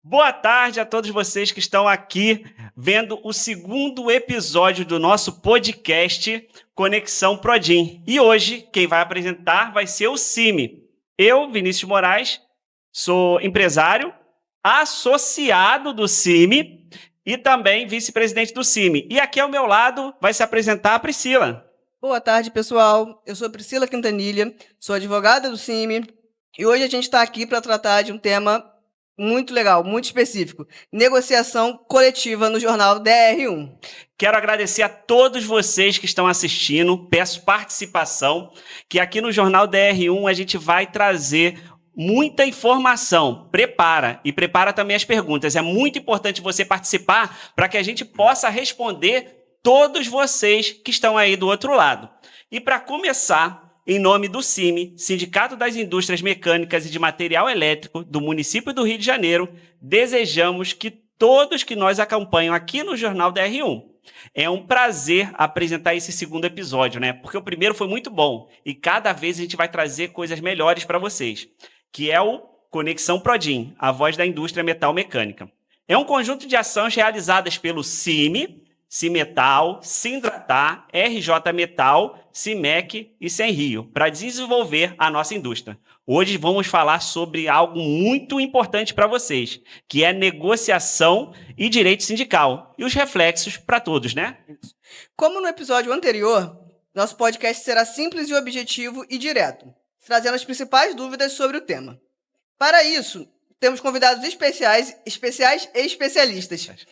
Boa tarde a todos vocês que estão aqui vendo o segundo episódio do nosso podcast Conexão Prodim. E hoje, quem vai apresentar vai ser o Cime. Eu, Vinícius Moraes, sou empresário, associado do Cime e também vice-presidente do Cime. E aqui ao meu lado vai se apresentar a Priscila. Boa tarde, pessoal. Eu sou Priscila Quintanilha, sou advogada do Cime e hoje a gente está aqui para tratar de um tema muito legal, muito específico: negociação coletiva no jornal DR1. Quero agradecer a todos vocês que estão assistindo, peço participação, que aqui no Jornal DR1 a gente vai trazer muita informação. Prepara também as perguntas. É muito importante você participar para que a gente possa responder todos vocês que estão aí do outro lado. E para começar, em nome do Cime, Sindicato das Indústrias Mecânicas e de Material Elétrico do município do Rio de Janeiro, desejamos que todos que nós acompanham aqui no Jornal DR1. É um prazer apresentar esse segundo episódio, né? Porque o primeiro foi muito bom e cada vez a gente vai trazer coisas melhores para vocês, que é o Conexão Prodim, a voz da indústria metal mecânica. É um conjunto de ações realizadas pelo Cime, Cimetal, Sindratar, RJ Metal, Cimec e Senrio, para desenvolver a nossa indústria. Hoje vamos falar sobre algo muito importante para vocês, que é negociação e direito sindical, e os reflexos para todos, né? Como no episódio anterior, nosso podcast será simples e objetivo e direto, trazendo as principais dúvidas sobre o tema. Para isso, temos convidados especiais e especialistas.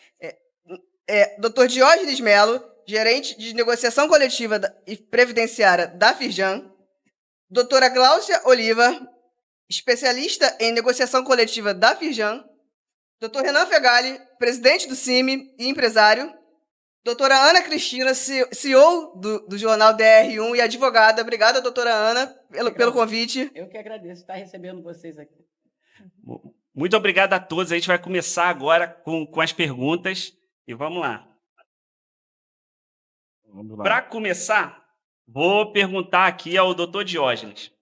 Dr. Diógenes Melo, gerente de negociação coletiva e previdenciária da Firjan, doutora Gláucia Oliva, especialista em negociação coletiva da Firjan, doutor Renan Fegali, presidente do Cime e empresário, doutora Ana Cristina, CEO do jornal DR1 e advogada. Obrigada, doutora Ana, pelo convite. Eu que agradeço estar recebendo vocês aqui. Muito obrigado a todos. A gente vai começar agora com as perguntas. E vamos lá. Para começar, vou perguntar aqui ao doutor Diógenes.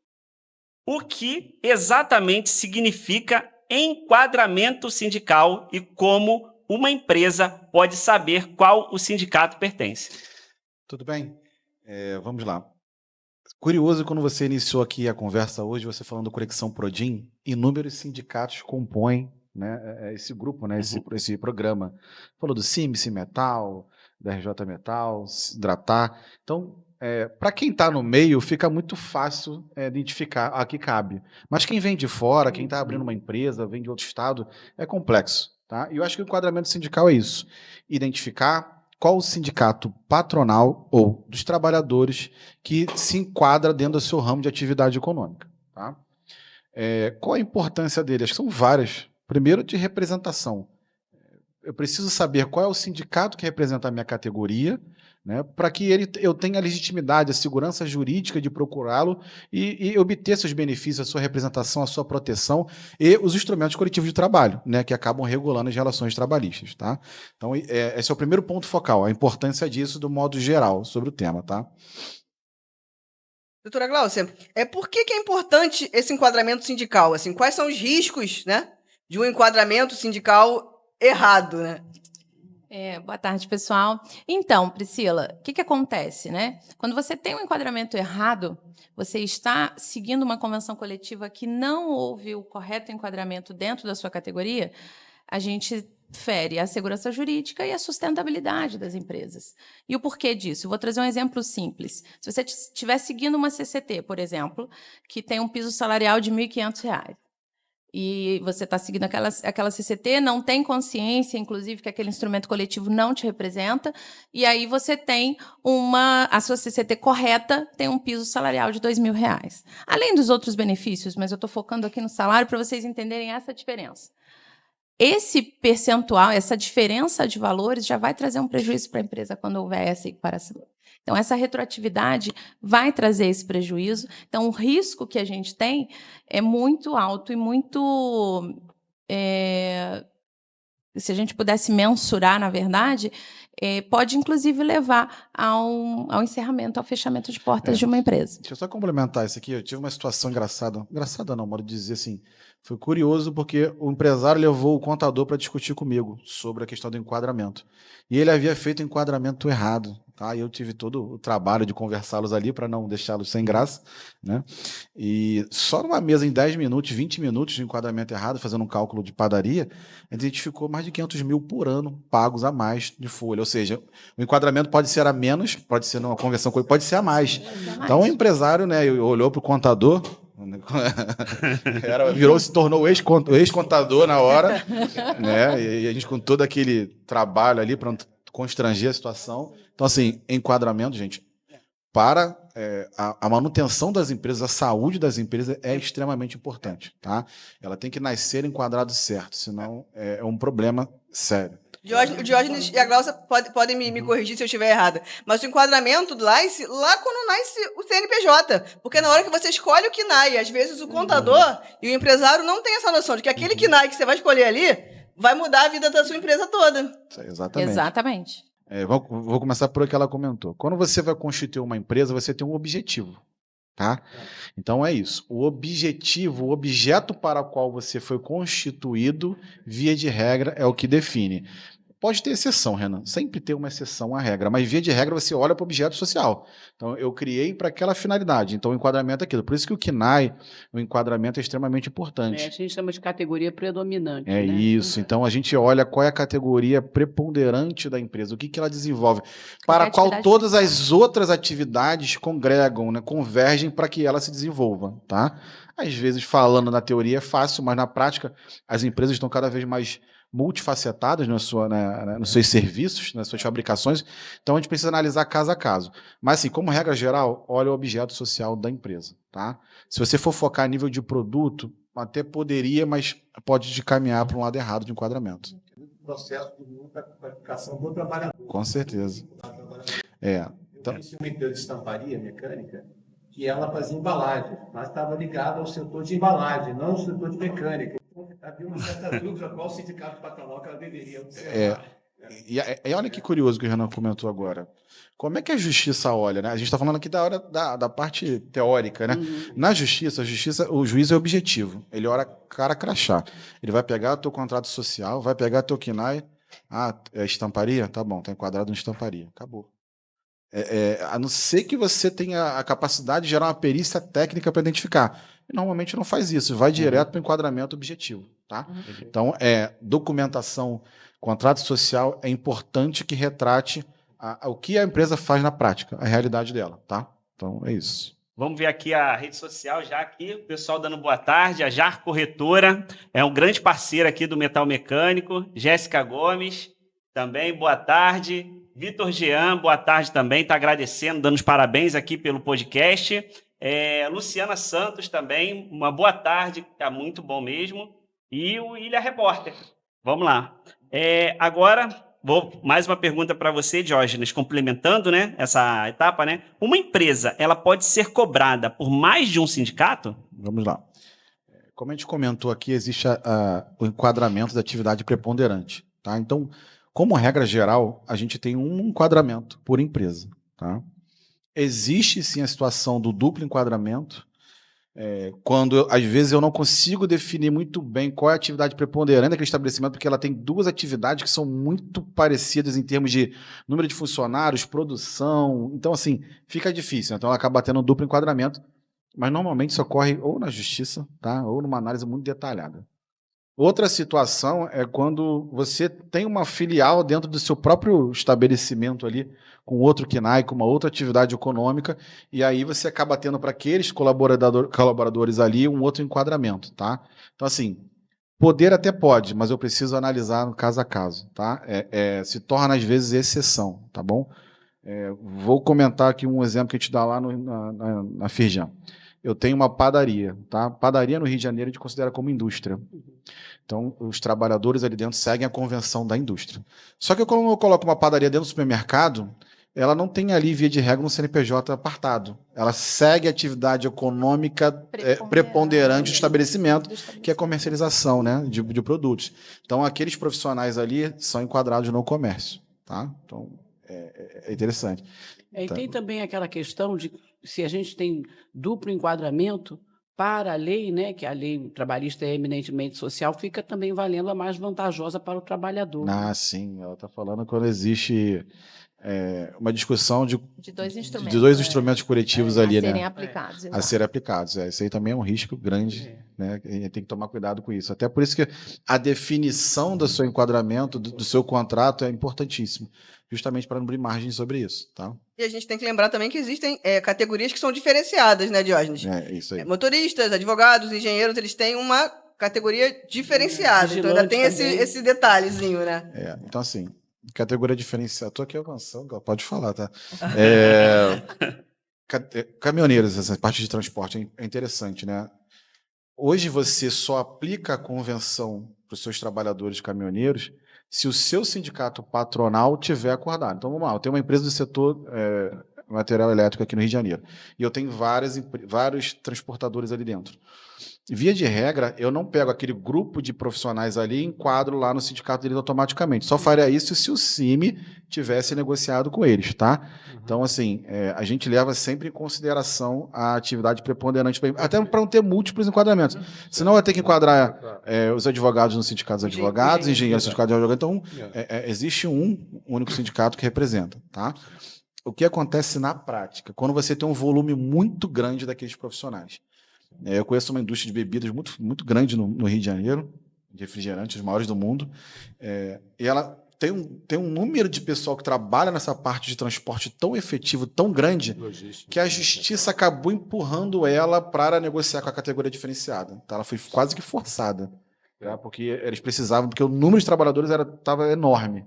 O que exatamente significa enquadramento sindical e como uma empresa pode saber qual o sindicato pertence? Tudo bem? Vamos lá. Curioso, quando você iniciou aqui a conversa hoje, você falando do Conexão Prodim, inúmeros sindicatos compõem, né, esse grupo, né, esse programa. Falou do Cime, Cimetal, da RJ Metal, Sindratar. Então, para quem está no meio, fica muito fácil identificar a que cabe. Mas quem vem de fora, quem está abrindo uma empresa, vem de outro estado, é complexo. Tá? E eu acho que o enquadramento sindical é isso. Identificar qual o sindicato patronal ou dos trabalhadores que se enquadra dentro do seu ramo de atividade econômica. Tá? Qual a importância dele? Acho que são várias. Primeiro, de representação. Eu preciso saber qual é o sindicato que representa a minha categoria, né, para que eu tenha a legitimidade, a segurança jurídica de procurá-lo e obter seus benefícios, a sua representação, a sua proteção e os instrumentos coletivos de trabalho, né, que acabam regulando as relações trabalhistas. Tá? Então, esse é o primeiro ponto focal, a importância disso do modo geral sobre o tema. Tá? Doutora Gláucia, por que é importante esse enquadramento sindical? Assim, quais são os riscos, né, de um enquadramento sindical errado, né? Boa tarde, pessoal. Então, Priscila, o que acontece, né? Quando você tem um enquadramento errado, você está seguindo uma convenção coletiva que não houve o correto enquadramento dentro da sua categoria, a gente fere a segurança jurídica e a sustentabilidade das empresas. E o porquê disso? Eu vou trazer um exemplo simples. Se você estiver seguindo uma CCT, por exemplo, que tem um piso salarial de R$ 1.500, e você está seguindo aquela CCT, não tem consciência, inclusive, que aquele instrumento coletivo não te representa, e aí você tem a sua CCT correta tem um piso salarial de R$ 2.000. Além dos outros benefícios, mas eu estou focando aqui no salário para vocês entenderem essa diferença. Esse percentual, essa diferença de valores já vai trazer um prejuízo para a empresa quando houver essa equiparação. Então, essa retroatividade vai trazer esse prejuízo. Então, o risco que a gente tem é muito alto e muito se a gente pudesse mensurar, na verdade, pode inclusive levar ao encerramento, ao fechamento de portas de uma empresa. Deixa eu só complementar isso aqui. Eu tive uma situação engraçada. Engraçada não, modo de dizer assim. Foi curioso porque o empresário levou o contador para discutir comigo sobre a questão do enquadramento. E ele havia feito o enquadramento errado. Tá? E eu tive todo o trabalho de conversá-los ali para não deixá-los sem graça. Né? E só numa mesa em 10 minutos, 20 minutos de enquadramento errado, fazendo um cálculo de padaria, a gente identificou mais de 500 mil por ano pagos a mais de folha. Ou seja, o enquadramento pode ser a menos, pode ser numa conversão, pode ser a mais. Então o empresário, né, olhou para o contador, se tornou ex-contador na hora, né? E a gente com todo aquele trabalho ali para constranger a situação. Então, assim, enquadramento, gente, para a manutenção das empresas, a saúde das empresas é extremamente importante, tá? Ela tem que nascer enquadrado certo, senão é um problema sério. O Diógenes e a Glaucia podem me corrigir se eu estiver errada, mas o enquadramento do LAICE, lá quando nasce o CNPJ, porque na hora que você escolhe o KNAI, às vezes o contador e o empresário não tem essa noção de que aquele KNAI que você vai escolher ali vai mudar a vida da sua empresa toda. Exatamente. Vou começar por o que ela comentou. Quando você vai constituir uma empresa, você tem um objetivo. Tá? Então é isso. O objetivo, o objeto para o qual você foi constituído, via de regra, é o que define. Pode ter exceção, Renan. Sempre tem uma exceção à regra, mas via de regra você olha para o objeto social. Então eu criei para aquela finalidade. Então o enquadramento é aquilo. Por isso que o KNAI, o enquadramento é extremamente importante. A gente chama de categoria predominante. É, né? Isso. Então a gente olha qual é a categoria preponderante da empresa, o que ela desenvolve, para a qual todas as outras atividades congregam, né, convergem para que ela se desenvolva. Tá? Às vezes, falando na teoria é fácil, mas na prática as empresas estão cada vez mais multifacetadas nos seus serviços, nas suas fabricações, então a gente precisa analisar caso a caso. Mas, assim, como regra geral, olha o objeto social da empresa. Tá? Se você for focar a nível de produto, até poderia, mas pode te caminhar para um lado errado de enquadramento. O processo da qualificação do trabalhador. Com certeza. Então, eu uma empresa de estamparia mecânica que ela fazia embalagem, mas estava ligada ao setor de embalagem, não ao setor de mecânica. Havia uma certa dúvida qual o sindicato patronal que ela deveria observar. E olha que curioso que o Renan comentou agora. Como é que a justiça olha, né? A gente está falando aqui da hora da parte teórica, né? Na justiça, o juiz é objetivo. Ele olha cara crachá. Ele vai pegar o teu contrato social, vai pegar teu KNAI. É estamparia? Tá bom, tá enquadrado em estamparia. Acabou. A não ser que você tenha a capacidade de gerar uma perícia técnica para identificar. E normalmente não faz isso, vai direto para o enquadramento objetivo. Tá? Então, documentação, contrato social é importante que retrate o que a empresa faz na prática, a realidade dela. Tá? Então, é isso. Vamos ver aqui a rede social, já aqui, o pessoal dando boa tarde, a JAR Corretora, é um grande parceiro aqui do Metal Mecânico, Jéssica Gomes, também, boa tarde. Vitor Jean, boa tarde também, está agradecendo, dando os parabéns aqui pelo podcast. Luciana Santos também, uma boa tarde, está muito bom mesmo. E o Ilha Repórter. Vamos lá. Agora, mais uma pergunta para você, Diógenes, complementando, né, essa etapa, né? Uma empresa, ela pode ser cobrada por mais de um sindicato? Vamos lá. Como a gente comentou aqui, existe o enquadramento da atividade preponderante. Tá? Então, como regra geral, a gente tem um enquadramento por empresa. Tá? Existe sim a situação do duplo enquadramento, quando às vezes eu não consigo definir muito bem qual é a atividade preponderante daquele estabelecimento, porque ela tem duas atividades que são muito parecidas em termos de número de funcionários, produção. Então, assim, fica difícil. Então, ela acaba tendo um duplo enquadramento, mas normalmente isso ocorre ou na justiça, tá? Ou numa análise muito detalhada. Outra situação é quando você tem uma filial dentro do seu próprio estabelecimento ali, com outro KNAI, com uma outra atividade econômica, e aí você acaba tendo para aqueles colaboradores ali um outro enquadramento, tá? Então, assim, poder até pode, mas eu preciso analisar no caso a caso, tá? Se torna, às vezes, exceção, tá bom? Vou comentar aqui um exemplo que a gente dá lá na Firjan. Eu tenho uma padaria, tá? Padaria no Rio de Janeiro a gente considera como indústria. Então, os trabalhadores ali dentro seguem a convenção da indústria. Só que quando eu coloco uma padaria dentro do supermercado, ela não tem ali, via de regra, um CNPJ apartado. Ela segue a atividade econômica preponderante do estabelecimento, que é a comercialização, né, de produtos. Então, aqueles profissionais ali são enquadrados no comércio. Tá? Então, é interessante. E tem também aquela questão de se a gente tem duplo enquadramento para a lei, né, que a lei trabalhista é eminentemente social, fica também valendo a mais vantajosa para o trabalhador. Ah, sim. Ela está falando quando existe uma discussão de dois instrumentos, de dois instrumentos coletivos ali, a serem né? aplicados. A serem aplicados. Isso aí também é um risco grande, né? A gente tem que tomar cuidado com isso. Até por isso que a definição do seu enquadramento, do seu contrato, é importantíssimo, justamente para não abrir margem sobre isso, tá? E a gente tem que lembrar também que existem categorias que são diferenciadas, né, Diógenes? Isso aí. Motoristas, advogados, engenheiros, eles têm uma categoria diferenciada. Então ainda tem esse detalhezinho, né? Então, assim, categoria diferenciada. Estou aqui avançando, pode falar, tá? Caminhoneiros, essa parte de transporte é interessante, né? Hoje você só aplica a convenção para os seus trabalhadores caminhoneiros se o seu sindicato patronal tiver acordado. Então, vamos lá, eu tenho uma empresa do setor material elétrico aqui no Rio de Janeiro, e eu tenho vários transportadores ali dentro. Via de regra, eu não pego aquele grupo de profissionais ali e enquadro lá no sindicato deles automaticamente. Só faria isso se o CIMI tivesse negociado com eles, tá? Então, assim, a gente leva sempre em consideração a atividade preponderante, até para não ter múltiplos enquadramentos. Senão vai ter que enquadrar os advogados no sindicato dos advogados, engenheiros no sindicato de advogados. Então, existe um único sindicato que representa, tá? O que acontece na prática? Quando você tem um volume muito grande daqueles profissionais. Eu conheço uma indústria de bebidas muito, muito grande no Rio de Janeiro, de refrigerantes, os maiores do mundo, e ela tem um número de pessoal que trabalha nessa parte de transporte tão efetivo, tão grande, que a justiça acabou empurrando ela para negociar com a categoria diferenciada. Então, ela foi quase que forçada. Porque eles precisavam, porque o número de trabalhadores estava enorme.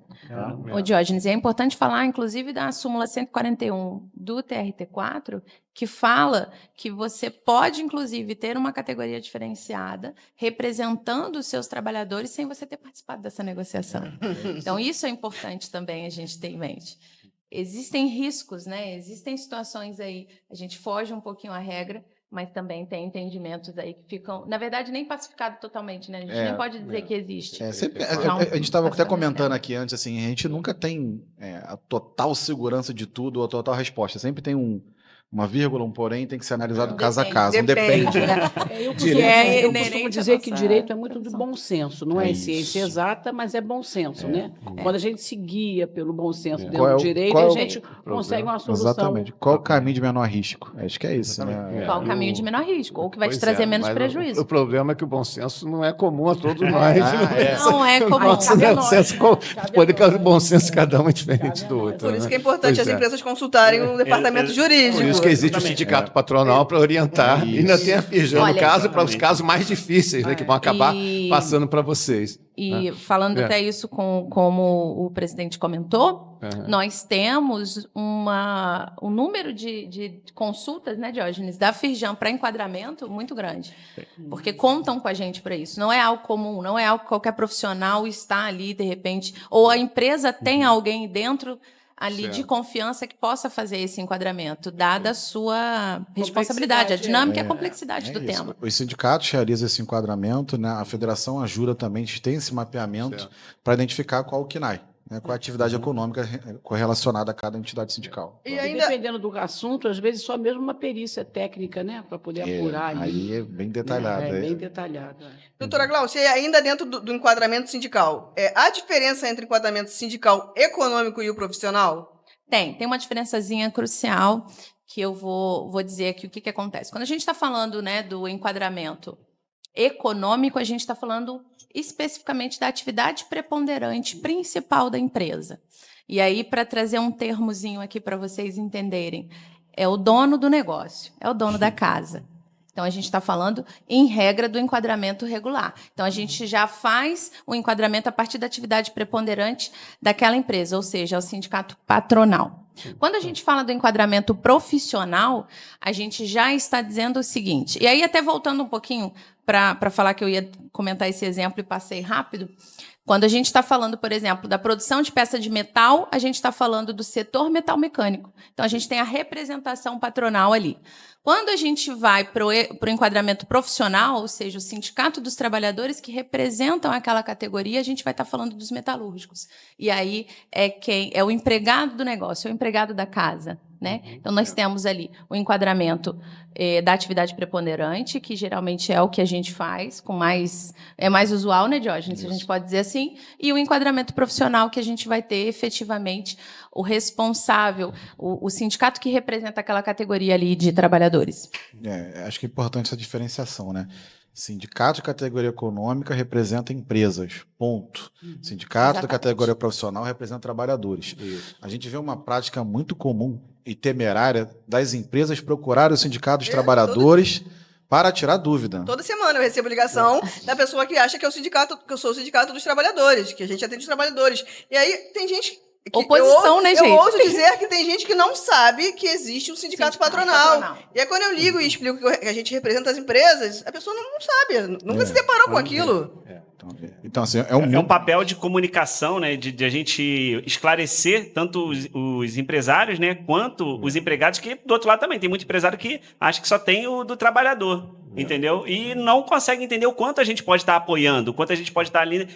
Ô, Diógenes, é importante falar, inclusive, da súmula 141 do TRT4, que fala que você pode, inclusive, ter uma categoria diferenciada representando os seus trabalhadores sem você ter participado dessa negociação. Então, isso é importante também a gente ter em mente. Existem riscos, né? Existem situações aí, a gente foge um pouquinho à regra, mas também tem entendimentos aí que ficam, na verdade, nem pacificado totalmente, né? A gente nem pode dizer que existe. A gente estava até comentando aqui antes, assim, a gente nunca tem a total segurança de tudo ou a total resposta. Sempre tem uma vírgula, um porém, tem que ser analisado caso a caso. Depende. Eu costumo dizer que direito é muito do bom senso, não é ciência exata, mas é bom senso, né? Quando a gente se guia pelo bom senso dentro do direito, a gente consegue uma solução. Exatamente. Qual o caminho de menor risco? Acho que é isso, né? Qual o caminho de menor risco? Ou que vai te trazer menos prejuízo. O problema é que o bom senso não é comum a todos nós. Não é comum. O bom senso cada um é diferente do outro. Por isso que é importante as empresas consultarem o departamento jurídico. Por isso que existe o sindicato patronal para orientar. E ainda tem a Firjan, no caso, para os casos mais difíceis, né, que vão acabar passando para vocês. E falando até isso como o presidente comentou, nós temos um número de consultas, né, Diógenes, da Firjan para enquadramento muito grande. Porque contam com a gente para isso. Não é algo comum, não é algo que qualquer profissional está ali, de repente, ou a empresa tem alguém dentro ali de confiança que possa fazer esse enquadramento, dada a sua responsabilidade, a dinâmica e a complexidade do tema. Os sindicatos realizam esse enquadramento, né? A federação ajuda também, a gente tem esse mapeamento para identificar qual o CNAE, né? Qual a atividade econômica correlacionada a cada entidade sindical. E ainda, dependendo do assunto, às vezes só mesmo uma perícia técnica, né, para poder apurar. Aí é bem detalhado. Bem detalhado. Doutora Glaucia, ainda dentro do enquadramento sindical, há diferença entre enquadramento sindical econômico e o profissional? Tem uma diferençazinha crucial que eu vou dizer aqui o que acontece. Quando a gente está falando, né, do enquadramento econômico, a gente está falando especificamente da atividade preponderante principal da empresa. E aí, para trazer um termozinho aqui para vocês entenderem, é o dono do negócio, é o dono da casa. Então, a gente está falando, em regra, do enquadramento regular. Então, a gente já faz o enquadramento a partir da atividade preponderante daquela empresa, ou seja, é o sindicato patronal. Quando a gente fala do enquadramento profissional, a gente já está dizendo o seguinte, e aí até voltando um pouquinho para falar que eu ia comentar esse exemplo e passei rápido, quando a gente está falando, por exemplo, da produção de peça de metal, a gente está falando do setor metal mecânico. Então, a gente tem a representação patronal ali. Quando a gente vai para o enquadramento profissional, ou seja, o sindicato dos trabalhadores que representam aquela categoria, a gente vai estar falando dos metalúrgicos. E aí é o empregado do negócio, é o empregado da casa. Né? Então, nós temos ali o enquadramento da atividade preponderante, que geralmente é o que a gente faz, é mais usual, né, Diógenes? Se a gente pode dizer assim, e o enquadramento profissional, que a gente vai ter efetivamente o responsável, o sindicato que representa aquela categoria ali de trabalhadores. Acho que é importante essa diferenciação, né? Sindicato de categoria econômica representa empresas, ponto. Sindicato da categoria profissional representa trabalhadores. Isso. A gente vê uma prática muito comum e temerária das empresas procurarem o sindicato dos trabalhadores para tirar dúvida. Toda semana eu recebo ligação da pessoa que acha que eu sou o sindicato dos trabalhadores, que a gente atende os trabalhadores. E aí tem gente... Oposição, né, gente? Eu ouso dizer que tem gente que não sabe que existe um sindicato patronal. E aí, quando eu ligo e explico que a gente representa as empresas, a pessoa não sabe, nunca se deparou com aquilo. Então, assim, é um papel de comunicação, né, de a gente esclarecer tanto os empresários, né, quanto os empregados, que do outro lado também tem muito empresário que acha que só tem o do trabalhador. Entendeu? E não consegue entender o quanto a gente pode estar apoiando, o quanto a gente pode estar ali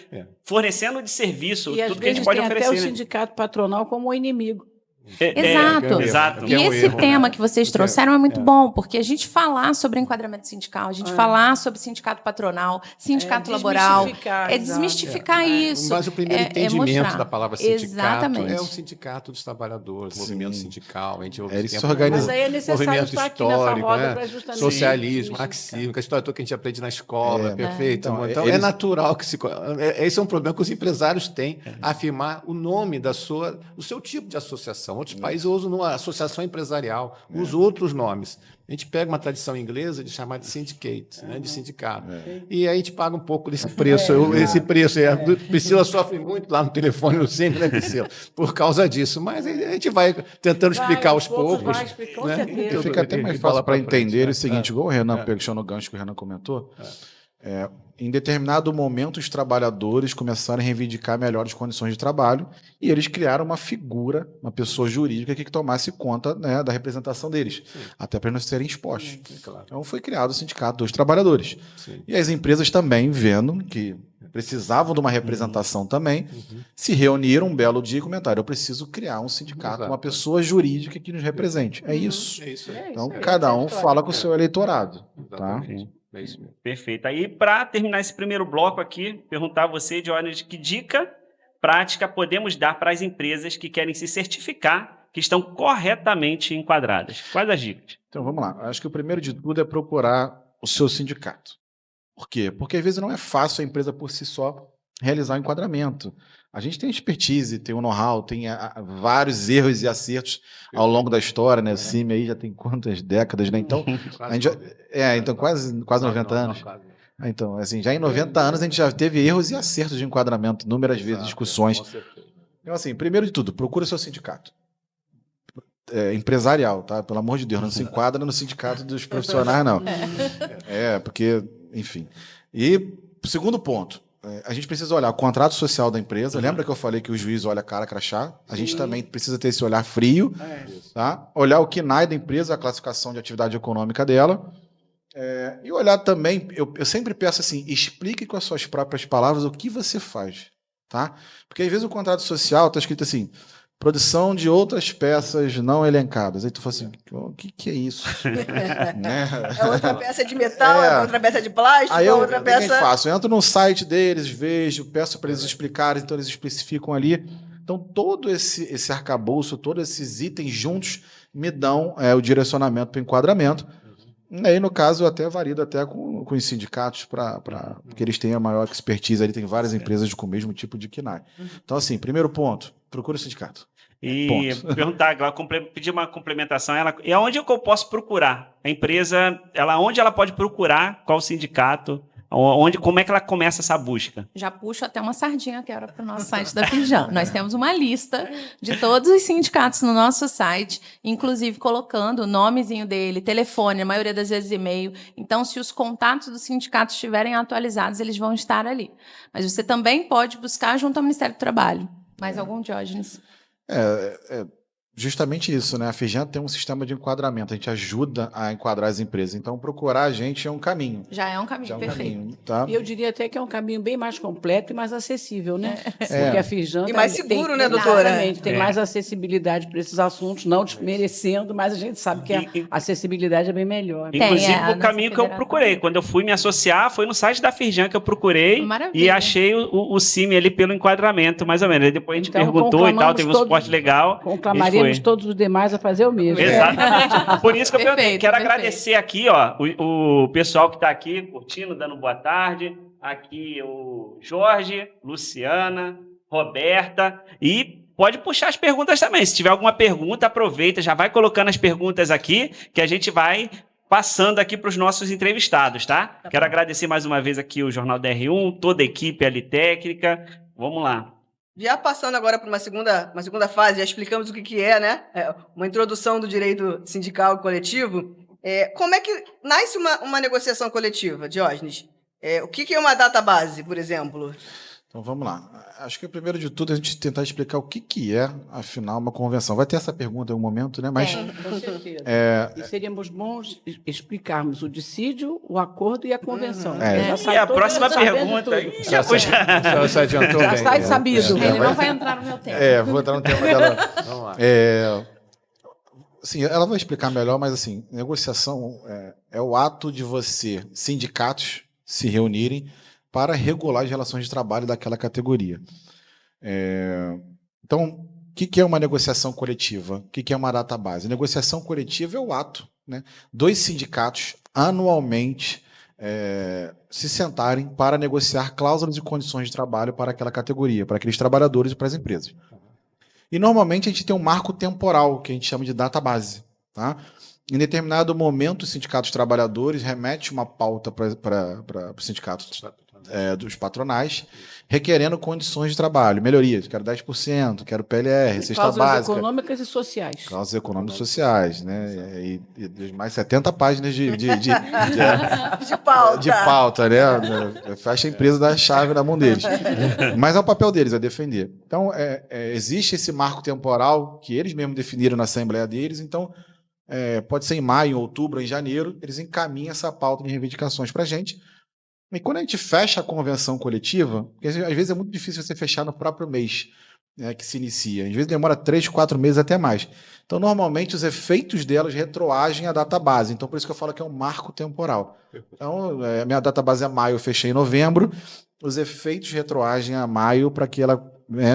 fornecendo de serviço, e tudo que a gente pode oferecer. E às vezes tem até o sindicato patronal como o inimigo. Exato. E esse tema que vocês trouxeram é muito bom, porque a gente falar sobre enquadramento sindical, a gente falar sobre sindicato patronal, sindicato laboral, desmistificar isso. Mas o primeiro entendimento da palavra sindicato Exatamente. é o sindicato dos trabalhadores, o movimento sindical. A gente se organiza. Mas aí é necessário movimento estar histórico, aqui nessa roda para justamente socialismo, marxismo, que é a história toda que a gente aprende na escola, perfeito. Então é natural que esse é um problema que os empresários têm, afirmar o nome do seu tipo de associação. Outros países usam uma associação empresarial, usam outros nomes. A gente pega uma tradição inglesa de chamar de syndicate, né, de sindicato. E aí a gente paga um pouco desse preço. Esse preço, a Priscila sofre muito lá no telefone, eu sempre, né, Priscila? Por causa disso. Mas a gente vai tentando explicar aos poucos. Fica até mais fácil para entender o seguinte, igual o Renan pegou no gancho que o Renan comentou. Em determinado momento, os trabalhadores começaram a reivindicar melhores condições de trabalho e eles criaram uma figura, uma pessoa jurídica que tomasse conta, né, da representação deles, até para não serem expostos. Claro. Então foi criado o Sindicato dos Trabalhadores. Sim. E as empresas também, vendo que precisavam de uma representação também, se reuniram um belo dia e comentaram: eu preciso criar um sindicato, uma pessoa jurídica que nos represente. É isso. Então, cada um fala com o seu eleitorado. Tá? É isso mesmo. Perfeito. Aí, para terminar esse primeiro bloco aqui, perguntar a você, Diógenes, que dica prática podemos dar para as empresas que querem se certificar que estão corretamente enquadradas? Quais as dicas? Então, vamos lá. Acho que o primeiro de tudo é procurar o seu sindicato. Por quê? Porque às vezes não é fácil a empresa por si só realizar o enquadramento. A gente tem expertise, tem o know-how, tem vários erros e acertos ao longo da história, né? O CIMI aí já tem quantas décadas, né? Então, a gente então quase 90 anos. Então, assim, já em 90 anos a gente já teve erros e acertos de enquadramento, inúmeras vezes, discussões. Então, assim, primeiro de tudo, procura o seu sindicato. Empresarial, tá? Pelo amor de Deus, não se enquadra no sindicato dos profissionais, não. Porque, enfim. E, segundo ponto, a gente precisa olhar o contrato social da empresa. Lembra que eu falei que o juiz olha cara crachá? A gente também precisa ter esse olhar frio, tá? Olhar o KNAI da empresa, a classificação de atividade econômica dela. E olhar também, eu sempre peço assim, explique com as suas próprias palavras o que você faz, tá? Porque às vezes o contrato social está escrito assim: produção de outras peças não elencadas. Aí tu fala assim, o que é isso? Né? É outra peça de metal, é outra peça de plástico, aí outra peça... O que eu faço? Eu entro no site deles, vejo, peço para eles explicarem, então eles especificam ali. Então todo esse arcabouço, todos esses itens juntos me dão o direcionamento para o enquadramento. E aí, no caso, eu até valido até com os sindicatos, porque eles têm a maior expertise ali, tem várias empresas com o mesmo tipo de KNAI. Então, assim, primeiro ponto, procura o sindicato. E perguntar, pedir uma complementação, e aonde que eu posso procurar? A empresa, onde ela pode procurar qual sindicato Como é que ela começa essa busca? Já puxo até uma sardinha que era para o nosso site da Firjan. Nós temos uma lista de todos os sindicatos no nosso site, inclusive colocando o nomezinho dele, telefone, a maioria das vezes e-mail. Então, se os contatos do sindicato estiverem atualizados, eles vão estar ali. Mas você também pode buscar junto ao Ministério do Trabalho. Mais algum, Diógenes? Justamente isso, né? A Firjan tem um sistema de enquadramento, a gente ajuda a enquadrar as empresas. Então, procurar a gente é um caminho. Já é um caminho, perfeito. Tá? E eu diria até que é um caminho bem mais completo e mais acessível, né? É. Porque a Firjan E mais seguro, né, doutora? Exatamente, tem mais acessibilidade para esses assuntos, não desmerecendo, mas a gente sabe que a acessibilidade é bem melhor. Inclusive, a o caminho que eu nossa procurei. Quando eu fui me associar, foi no site da Firjan que eu procurei Maravilha. e achei o CIMI ali pelo enquadramento, mais ou menos. Aí depois a gente Então, perguntou e tal, teve um conclamamos suporte legal. Conclamaríamos e foi. todos os demais a fazer o mesmo. Exatamente. Por isso que eu perguntei. Perfeito, Quero perfeito. agradecer aqui, ó, o pessoal que está aqui curtindo, dando boa tarde. Aqui o Jorge, Luciana, Roberta. E pode puxar as perguntas também. Se tiver alguma pergunta, aproveita, já vai colocando as perguntas aqui, que a gente vai passando aqui para os nossos entrevistados, tá? Quero agradecer mais uma vez aqui o Jornal DR1, toda a equipe ali técnica. Vamos lá. Já passando agora para uma segunda fase, já explicamos o que é, né? Uma introdução do direito sindical e coletivo. Como é que nasce uma negociação coletiva, Diógenes? O que é uma database, por exemplo? Então, vamos lá. Acho que, primeiro de tudo, a gente tentar explicar o que é, afinal, uma convenção. Vai ter essa pergunta em um momento, né? Mas Com certeza. E seríamos bons explicarmos o dissídio, o acordo e a convenção. É. Já E sai a todo próxima mundo sabendo pergunta tudo. aí já puxa. Você adiantou Já bem. sai sabido. Ele não vai entrar no meu tempo. Vou entrar no tema dela. Vamos lá. Sim, ela vai explicar melhor, mas assim, negociação é o ato de sindicatos, se reunirem para regular as relações de trabalho daquela categoria. Então, o que é uma negociação coletiva? O que é uma database? Negociação coletiva é o ato, né, dos sindicatos anualmente se sentarem para negociar cláusulas e condições de trabalho para aquela categoria, para aqueles trabalhadores e para as empresas. E normalmente a gente tem um marco temporal, que a gente chama de database. Tá? Em determinado momento, os sindicatos trabalhadores remetem uma pauta para os sindicatos dos patronais, requerendo condições de trabalho, melhorias. Quero 10%, quero PLR, cesta Cláusulas básica. econômicas e sociais. Cláusulas econômicas e sociais, né? E mais 70 páginas de pauta, né? Fecha a empresa da chave na mão deles. Mas é o papel deles, é defender. Então, existe esse marco temporal que eles mesmos definiram na Assembleia deles, então pode ser em maio, em outubro, em janeiro, eles encaminham essa pauta de reivindicações para a gente. E quando a gente fecha a convenção coletiva, porque às vezes é muito difícil você fechar no próprio mês, né, que se inicia. Às vezes demora 3, 4 meses até mais. Então, normalmente, os efeitos delas retroagem à database. Então, por isso que eu falo que é um marco temporal. Então, minha database é maio, eu fechei em novembro. Os efeitos retroagem a maio para que ela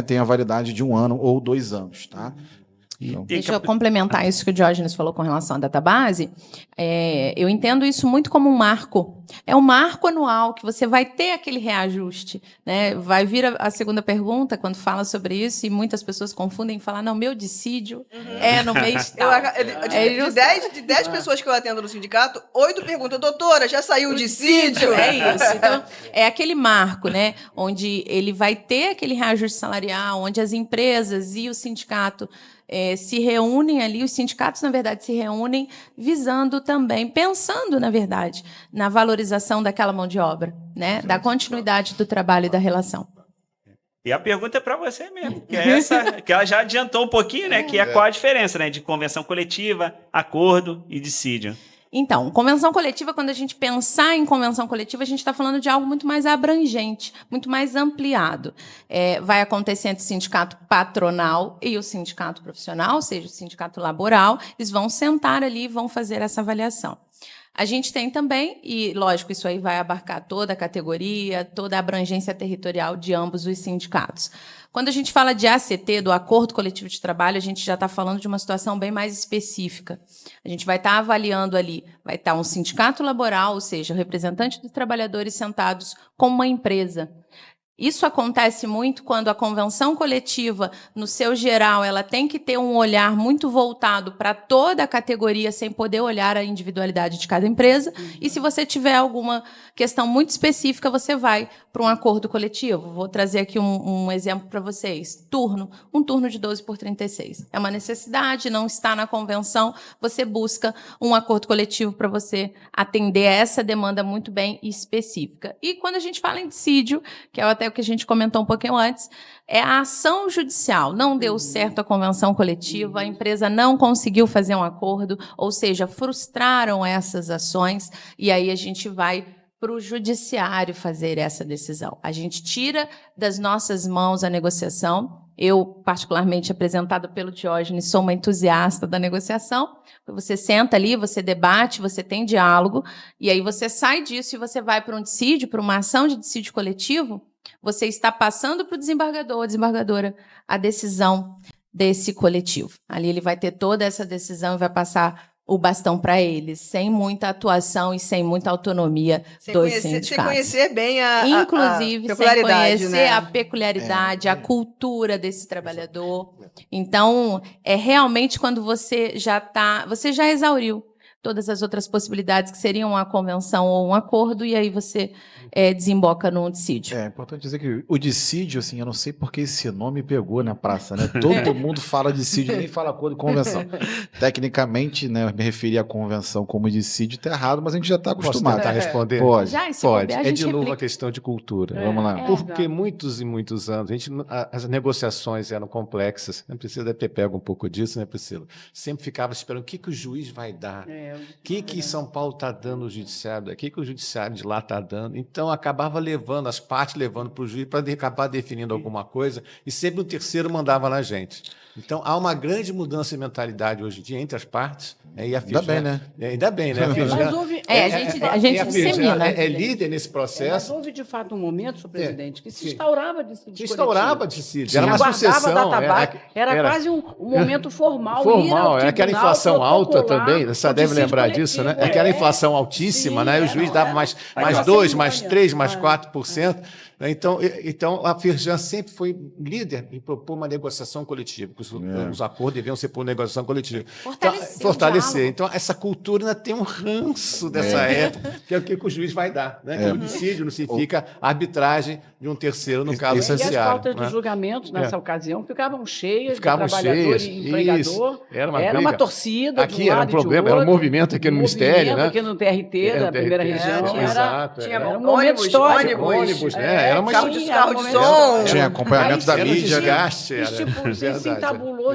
tenha validade de 1 ano ou 2 anos. Tá? Então, Deixa eu complementar isso que o Diógenes falou com relação à database. Eu entendo isso muito como um marco. É um marco anual que você vai ter aquele reajuste, né? Vai vir a segunda pergunta quando fala sobre isso e muitas pessoas confundem e falam, não, meu dissídio é no mês tal. De 10 pessoas que eu atendo no sindicato, 8 perguntam, doutora, já saiu o dissídio? É isso. Então, é aquele marco, né? Onde ele vai ter aquele reajuste salarial, onde as empresas e o sindicato se reúnem ali, os sindicatos, na verdade, se reúnem visando também, pensando, na verdade, na valorização daquela mão de obra, né? Da continuidade do trabalho e da relação. E a pergunta é para você mesmo, que é essa, que ela já adiantou um pouquinho, né? Que é qual a diferença, né? De convenção coletiva, acordo e dissídio. Então, convenção coletiva, quando a gente pensar em convenção coletiva, a gente está falando de algo muito mais abrangente, muito mais ampliado. Vai acontecer entre o sindicato patronal e o sindicato profissional, ou seja, o sindicato laboral, eles vão sentar ali e vão fazer essa avaliação. A gente tem também, e lógico, isso aí vai abarcar toda a categoria, toda a abrangência territorial de ambos os sindicatos. Quando a gente fala de ACT, do Acordo Coletivo de Trabalho, a gente já está falando de uma situação bem mais específica. A gente vai estar avaliando ali, vai estar um sindicato laboral, ou seja, o representante dos trabalhadores sentados com uma empresa. Isso acontece muito quando a convenção coletiva, no seu geral, ela tem que ter um olhar muito voltado para toda a categoria, sem poder olhar a individualidade de cada empresa. E se você tiver alguma questão muito específica, você vai para um acordo coletivo. Vou trazer aqui um exemplo para vocês. Um turno de 12/36. É uma necessidade, não está na convenção, você busca um acordo coletivo para você atender a essa demanda muito bem específica. E quando a gente fala em dissídio, que é até o que a gente comentou um pouquinho antes, é a ação judicial. Não deu certo a convenção coletiva, a empresa não conseguiu fazer um acordo, ou seja, frustraram essas ações, e aí a gente vai para o judiciário fazer essa decisão. A gente tira das nossas mãos a negociação. Eu, particularmente apresentada pelo Diógenes, sou uma entusiasta da negociação. Você senta ali, você debate, você tem diálogo, e aí você sai disso e você vai para um dissídio, para uma ação de dissídio coletivo. Você está passando para o desembargador, desembargadora, a decisão desse coletivo. Ali ele vai ter toda essa decisão e vai passar o bastão para eles, sem muita atuação e sem muita autonomia dos sindicatos. Sem conhecer bem Inclusive, a sem conhecer, né? a peculiaridade, a cultura desse trabalhador. Então, é realmente quando você já exauriu todas as outras possibilidades que seriam uma convenção ou um acordo, e aí você desemboca num dissídio. É importante dizer que o dissídio, assim, eu não sei porque esse nome pegou na praça, né? Todo mundo fala dissídio, nem fala acordo e convenção. Tecnicamente, né, eu me referi à convenção como dissídio, tá errado, mas a gente já está acostumado. Posso tentar responder? Pode. Pode. É de novo a questão de cultura. Vamos lá. Porque muitos e muitos anos, as negociações eram complexas. A Priscila deve ter pego um pouco disso, né, Priscila? Sempre ficava esperando o que o juiz vai dar. O que São Paulo está dando no judiciário, o que o judiciário de lá está dando. Então, acabava levando, as partes levando para o juiz para acabar definindo alguma coisa, e sempre o terceiro mandava na gente. Então, há uma grande mudança de mentalidade hoje em dia entre as partes. E a Firjan, ainda bem, né? Ainda bem, né? A Firjan, Mas houve, a gente a Firjan dissemina. é líder nesse mas processo. houve, de fato, um momento, senhor presidente, que se instaurava dissídio Se instaurava dissídio. Era uma aguardava sucessão. a data base, era quase um momento formal. Formal, era aquela inflação alta também, você o deve dissídio lembrar disso, né? coletivo. Aquela inflação altíssima, Sim, né? E o juiz dava mais 2, mais 3, mais 4%. Então, a Firjan sempre foi líder em propor uma negociação coletiva, porque os acordos deviam ser por negociação coletiva. Fortalecer. Então, essa cultura ainda tem um ranço dessa época, que é o que o juiz vai dar. Né? O dissídio não significa arbitragem de um terceiro, no caso E as judiciário. pautas Né? dos julgamentos, nessa ocasião, ficavam cheias Ficavam de trabalhador cheias, e empregador. Era uma Era briga. uma torcida Aqui de um era um lado e de problema, outro, era um movimento aqui no Ministério, né? aqui no TRT, da primeira região. Exato. Era um momento histórico. Ônibus, né? Era uma carro de som. Tinha acompanhamento da mídia. Se entabulou,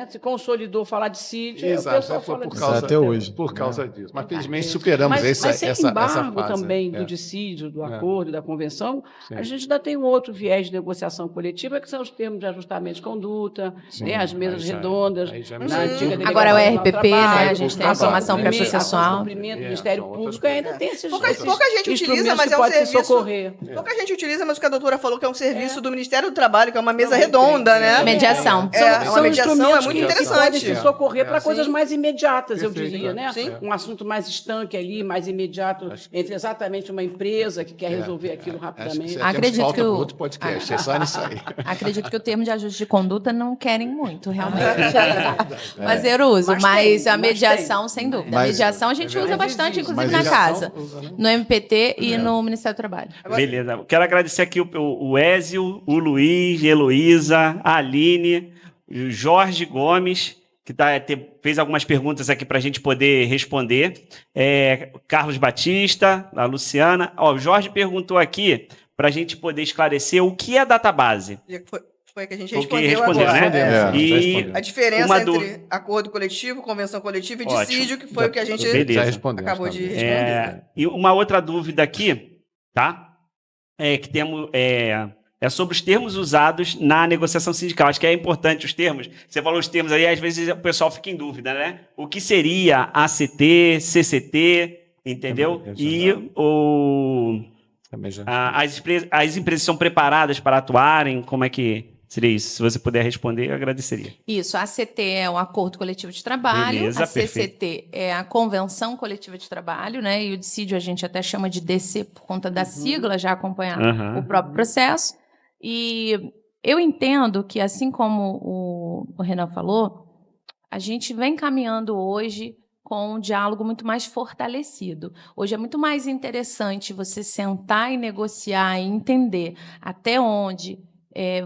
se consolidou falar de sítio. Exato, foi por causa, até hoje. Por causa disso. Mas, felizmente, superamos mas sem essa embargo fase. também do dissídio, do acordo, da convenção, a gente ainda tem um outro viés de negociação coletiva, que são os termos de ajustamento de conduta, né, as mesas redondas, na antiga Agora é o delegação do RPP, né? trabalho, A gente tem a formação pré-processual. O cumprimento do Ministério Público ainda tem esses Pouca gente utiliza, instrumentos mas que é um pode se serviço. socorrer. Pouca gente utiliza, mas o que a doutora falou que é um serviço do Ministério do Trabalho, que é uma mesa redonda, né? Mediação. Uma mediação instrumentos muito que podem interessante. se socorrer para coisas mais imediatas, eu Perfeito, diria, né? Sim. Um assunto mais estanque ali, mais imediato, entre exatamente uma empresa que quer resolver aquilo rapidamente. Acredito que o- outro podcast, é só nisso aí. Acredito que o termo de ajuste de conduta não querem muito, realmente, fazer uso. Mas a mediação, sem dúvida. A Mas- mediação a gente usa bastante, inclusive Mas na isso- casa, no MPT e no Ministério do Trabalho. Beleza. Quero agradecer aqui o Ézio, o Luiz, Heloísa, a Aline, o Jorge Gomes, que fez algumas perguntas aqui para a gente poder responder. Carlos Batista, a Luciana. O Jorge perguntou aqui para a gente poder esclarecer o que é database. Foi que a gente Foi o que respondeu respondeu, agora. né? E A diferença Uma entre acordo coletivo, convenção coletiva e Ótimo. dissídio, que foi o que a gente Beleza. Já respondemos. acabou de também. responder. E uma outra dúvida aqui, tá? Que temos é sobre os termos usados na negociação sindical. Acho que é importante os termos. Você falou os termos aí, às vezes o pessoal fica em dúvida, né? O que seria ACT, CCT, entendeu? E Também já. as empresas são preparadas para atuarem? Como é que Seria isso. Se você puder responder, eu agradeceria. Isso, a ACT é o Acordo Coletivo de Trabalho, Beleza, a CCT perfeito. é a Convenção Coletiva de Trabalho, né? E o dissídio a gente até chama de DC por conta da sigla, já acompanhar Aham. o próprio processo. E eu entendo que, assim como o Renan falou, a gente vem caminhando hoje com um diálogo muito mais fortalecido. Hoje é muito mais interessante você sentar e negociar e entender até onde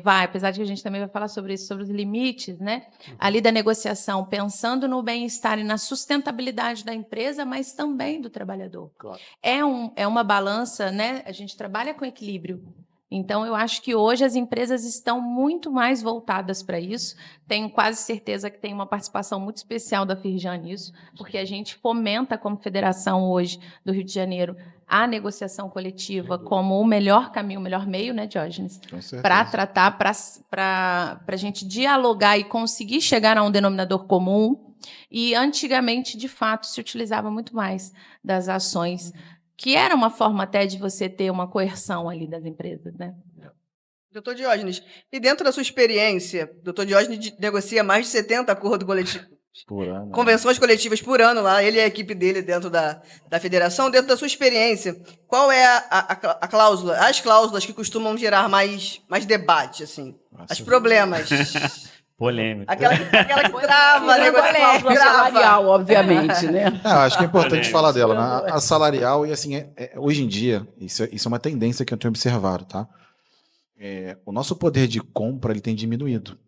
vai, apesar de que a gente também vai falar sobre isso, sobre os limites, né? Ali da negociação, pensando no bem-estar e na sustentabilidade da empresa, mas também do trabalhador. Claro. É uma balança, né? A gente trabalha com equilíbrio. Então, eu acho que hoje as empresas estão muito mais voltadas para isso. Tenho quase certeza que tem uma participação muito especial da Firjan nisso, porque a gente fomenta, como federação hoje do Rio de Janeiro, a negociação coletiva como o melhor caminho, o melhor meio, né, Diógenes? Com certeza. Para tratar, para a gente dialogar e conseguir chegar a um denominador comum. E antigamente, de fato, se utilizava muito mais das ações, que era uma forma até de você ter uma coerção ali das empresas, né? Doutor Diógenes, e dentro da sua experiência, doutor Diógenes negocia mais de 70 acordos coletivos, Por ano. convenções coletivas por ano lá, ele e a equipe dele dentro da federação. Dentro da sua experiência, qual é a cláusula, as cláusulas que costumam gerar mais debate, assim? Os problemas. Polêmico. Aquela que trava a negociação. Cláusula salarial, obviamente, né? Acho que é importante Polêmico. falar dela, né? A salarial, e assim, hoje em dia, isso é uma tendência que eu tenho observado, tá? O nosso poder de compra ele tem diminuído.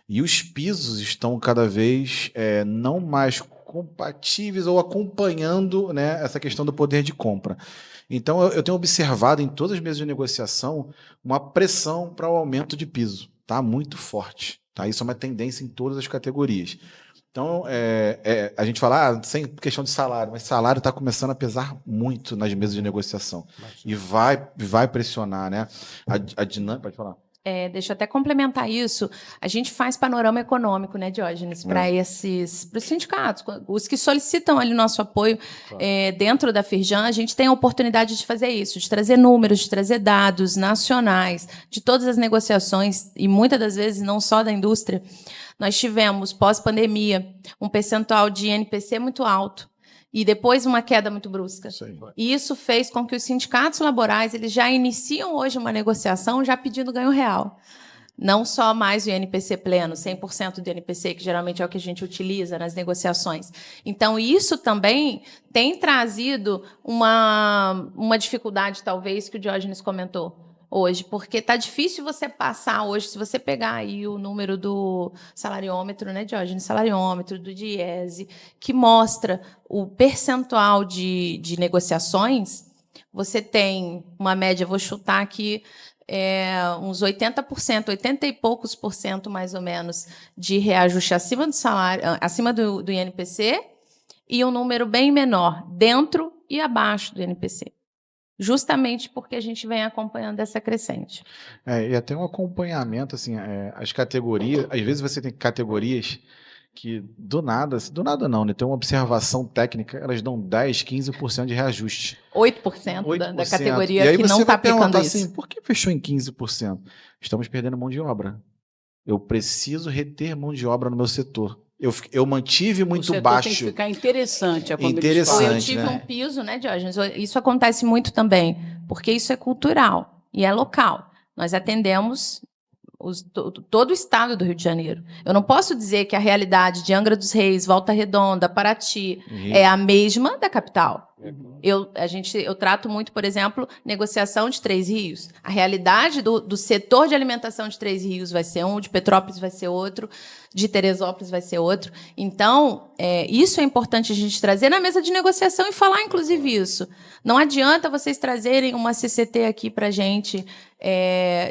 E os pisos estão cada vez não mais compatíveis ou acompanhando, né, essa questão do poder de compra. Então, eu tenho observado em todas as mesas de negociação uma pressão para o aumento de piso, tá? Muito forte. Tá? Isso é uma tendência em todas as categorias. Então, a gente fala, sem questão de salário, mas salário está começando a pesar muito nas mesas de negociação. E vai pressionar, né? A dinâmica, pode falar. Deixa eu até complementar isso. A gente faz panorama econômico, né, Diógenes, para os sindicatos, os que solicitam ali nosso apoio dentro da Firjan, a gente tem a oportunidade de fazer isso, de trazer números, de trazer dados nacionais, de todas as negociações, e muitas das vezes não só da indústria. Nós tivemos, pós-pandemia, um percentual de INPC muito alto, e depois uma queda muito brusca. E isso fez com que os sindicatos laborais eles já iniciam hoje uma negociação já pedindo ganho real. Não só mais o INPC pleno, 100% do INPC, que geralmente é o que a gente utiliza nas negociações. Então, isso também tem trazido uma dificuldade, talvez, que o Diógenes comentou hoje, porque está difícil você passar hoje, se você pegar aí o número do salariômetro, né, Diógenes? Salariômetro, do DIESE, que mostra o percentual de negociações, você tem uma média, vou chutar aqui, uns 80%, 80 e poucos por cento, mais ou menos, de reajuste acima do salário, acima do INPC, e um número bem menor, dentro e abaixo do INPC. Justamente porque a gente vem acompanhando essa crescente. E até um acompanhamento, assim, as categorias, às vezes você tem categorias que do nada não, né? Tem uma observação técnica, elas dão 10, 15% de reajuste. 8% da categoria e aí que não está aplicando isso. Assim, por que fechou em 15%? Estamos perdendo mão de obra. Eu preciso reter mão de obra no meu setor. Eu mantive muito baixo. Tem que ficar interessante. Eu tive um piso, né, Diógenes? Isso acontece muito também, porque isso é cultural e é local. Nós atendemos todo o estado do Rio de Janeiro. Eu não posso dizer que a realidade de Angra dos Reis, Volta Redonda, Paraty é a mesma da capital. Eu trato muito, por exemplo, negociação de Três Rios. A realidade do setor de alimentação de Três Rios vai ser um, de Petrópolis vai ser outro, de Teresópolis vai ser outro. Então, isso é importante a gente trazer na mesa de negociação e falar, inclusive, isso. Não adianta vocês trazerem uma CCT aqui para a gente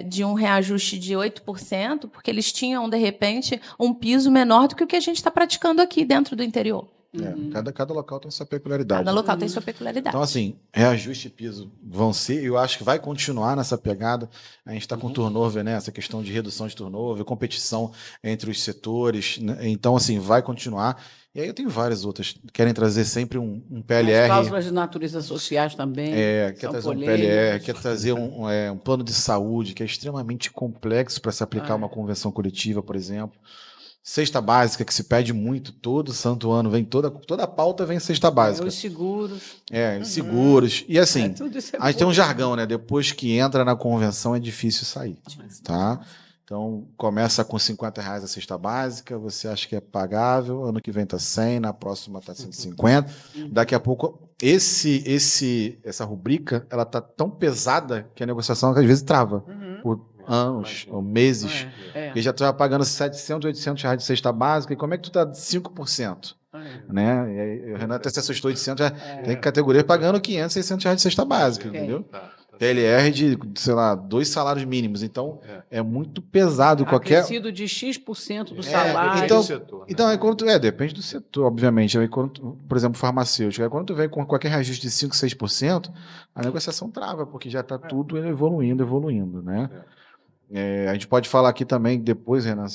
de um reajuste de 8%, porque eles tinham, de repente, um piso menor do que o que a gente está praticando aqui dentro do interior. Cada local tem sua peculiaridade. Cada local tem sua peculiaridade. Então, assim, reajuste e piso vão ser, eu acho que vai continuar nessa pegada. A gente está com turnover, né? Essa questão de redução de turnover, competição entre os setores, né? Então, assim, vai continuar. E aí eu tenho várias outras. Querem trazer sempre um PLR. As cláusulas de natureza sociais também. Quer são trazer um polêmicas. PLR, quer trazer um plano de saúde, que é extremamente complexo para se aplicar uma convenção coletiva, por exemplo. Cesta básica, que se pede muito, todo santo ano vem, toda a pauta vem cesta básica. Os seguros. Os seguros. E assim, Tudo isso é a gente tem um bom. jargão, né? Depois que entra na convenção é difícil sair, tá? Então, começa com R$50 a cesta básica, você acha que é pagável, ano que vem tá 100, na próxima tá 150. Daqui a pouco, essa rubrica, ela tá tão pesada que a negociação às vezes trava por anos ou meses. Porque já estava pagando 700, 800 reais de cesta básica, e como é que tu tá 5%? Né? E aí, o Renato até se assustou de 800, tem categoria pagando 500, 600 reais de cesta básica, entendeu? PLR de, sei lá, 2 salários mínimos. Então, é muito pesado. Acrescido de X% do salário. Então, depende do setor, obviamente. Aí, por exemplo, farmacêutico. Aí, quando tu vem com qualquer reajuste de 5%, 6%, a negociação trava, porque já está tudo evoluindo, né? A gente pode falar aqui também depois, Renan,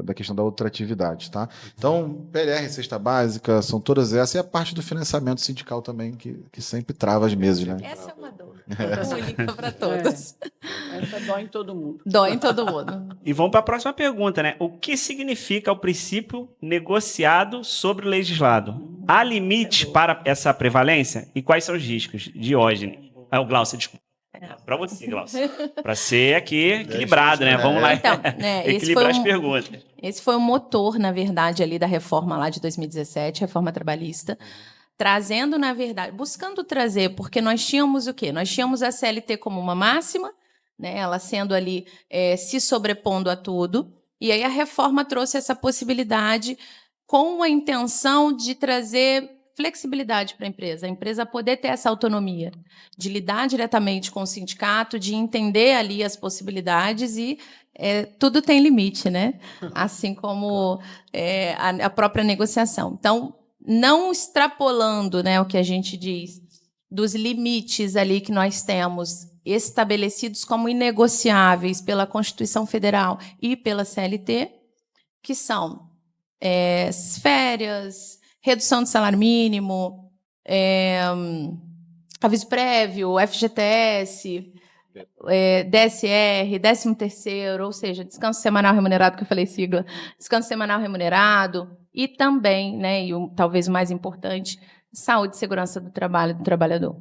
da questão da outra atividade, tá? Então, PLR, cesta básica, são todas essas, e a parte do financiamento sindical também, que sempre trava as mesas, né? Essa é uma dor única para todos. Essa dói em todo mundo. Dói em todo mundo. E vamos para a próxima pergunta, né? O que significa o princípio negociado sobre o legislado? Há limite para essa prevalência? E quais são os riscos? Diógenes. O Glaucio, desculpa. Para você, Glaucio. Para ser aqui equilibrado, né? Vamos lá. Então, equilibrar as perguntas. Esse foi o motor, na verdade, ali da reforma lá de 2017, reforma trabalhista, trazendo, na verdade, buscando trazer, porque nós tínhamos o quê? Nós tínhamos a CLT como uma máxima, né? Ela sendo ali, se sobrepondo a tudo, e aí a reforma trouxe essa possibilidade com a intenção de trazer flexibilidade para a empresa poder ter essa autonomia, de lidar diretamente com o sindicato, de entender ali as possibilidades e tudo tem limite, né? Assim como a própria negociação. Então, não extrapolando, né, o que a gente diz, dos limites ali que nós temos estabelecidos como inegociáveis pela Constituição Federal e pela CLT, que são férias, redução do salário mínimo, aviso prévio, FGTS, DSR, 13º, ou seja, descanso semanal remunerado, que eu falei sigla, descanso semanal remunerado, e também, né, e talvez o mais importante, saúde e segurança do trabalho do trabalhador.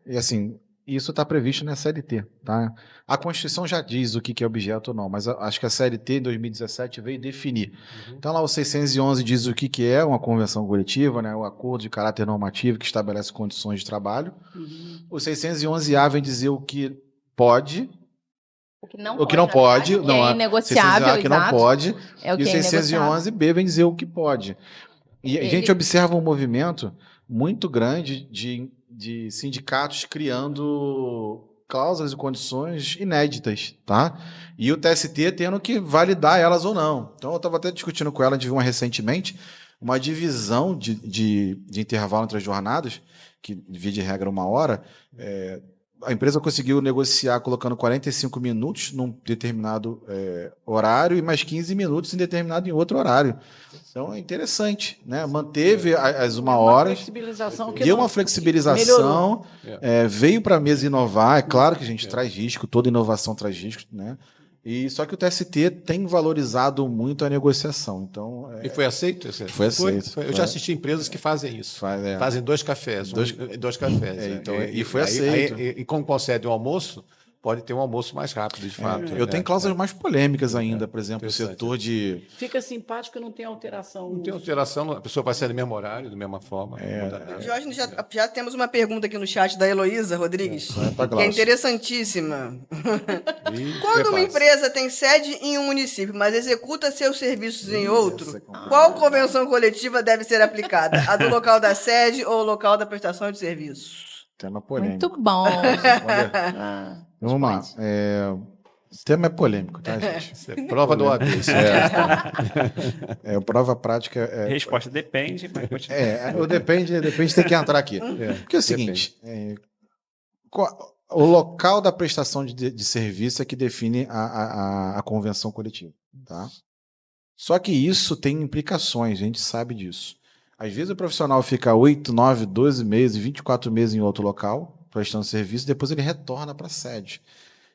E assim, isso está previsto na CLT, tá? A Constituição já diz o que é objeto ou não, mas acho que a CLT em 2017 veio definir. Então lá o 611 diz o que é uma convenção coletiva, né? O acordo de caráter normativo que estabelece condições de trabalho. O 611A vem dizer o que pode, o que não pode, o que é inegociável, que não pode, é o que e o 611B vem dizer o que pode. E a gente observa um movimento muito grande de sindicatos criando cláusulas e condições inéditas, tá? E o TST tendo que validar elas ou não. Então, eu estava até discutindo com ela, a gente viu recentemente, uma divisão de intervalo entre as jornadas, que via de regra 1 hora, a empresa conseguiu negociar colocando 45 minutos num determinado horário e mais 15 minutos em outro horário. Então é interessante, né? Manteve as 1 hora, deu uma flexibilização, veio para a mesa inovar. É claro que a gente traz risco, toda inovação traz risco, né? Só que o TST tem valorizado muito a negociação. Então, E foi aceito? Foi aceito. Eu já assisti empresas que fazem isso. Fazem 2 cafés. Dois cafés. E foi aceito. E como concede um almoço, pode ter um almoço mais rápido, de fato. Eu tenho cláusulas mais polêmicas ainda, por exemplo, o setor de... Fica simpático, não tem alteração. Não tem alteração, a pessoa vai sair do mesmo horário, da mesma forma. Jorge, já temos uma pergunta aqui no chat da Heloísa Rodrigues, que é interessantíssima. Quando uma empresa tem sede em um município, mas executa seus serviços em outro, qual convenção coletiva deve ser aplicada? A do local da sede ou o local da prestação de serviços? Tema polêmico. Muito bom. Vamos lá. Esse tema é polêmico, tá, gente? Isso é prova do OAB. Isso Prova prática. Resposta depende, mas continua. O depende tem que entrar aqui. Porque é o seguinte: o local da prestação de serviço é que define a convenção coletiva. Tá? Só que isso tem implicações, a gente sabe disso. Às vezes o profissional fica 8, 9, 12 meses, 24 meses em outro local, prestando serviço, depois ele retorna para a sede.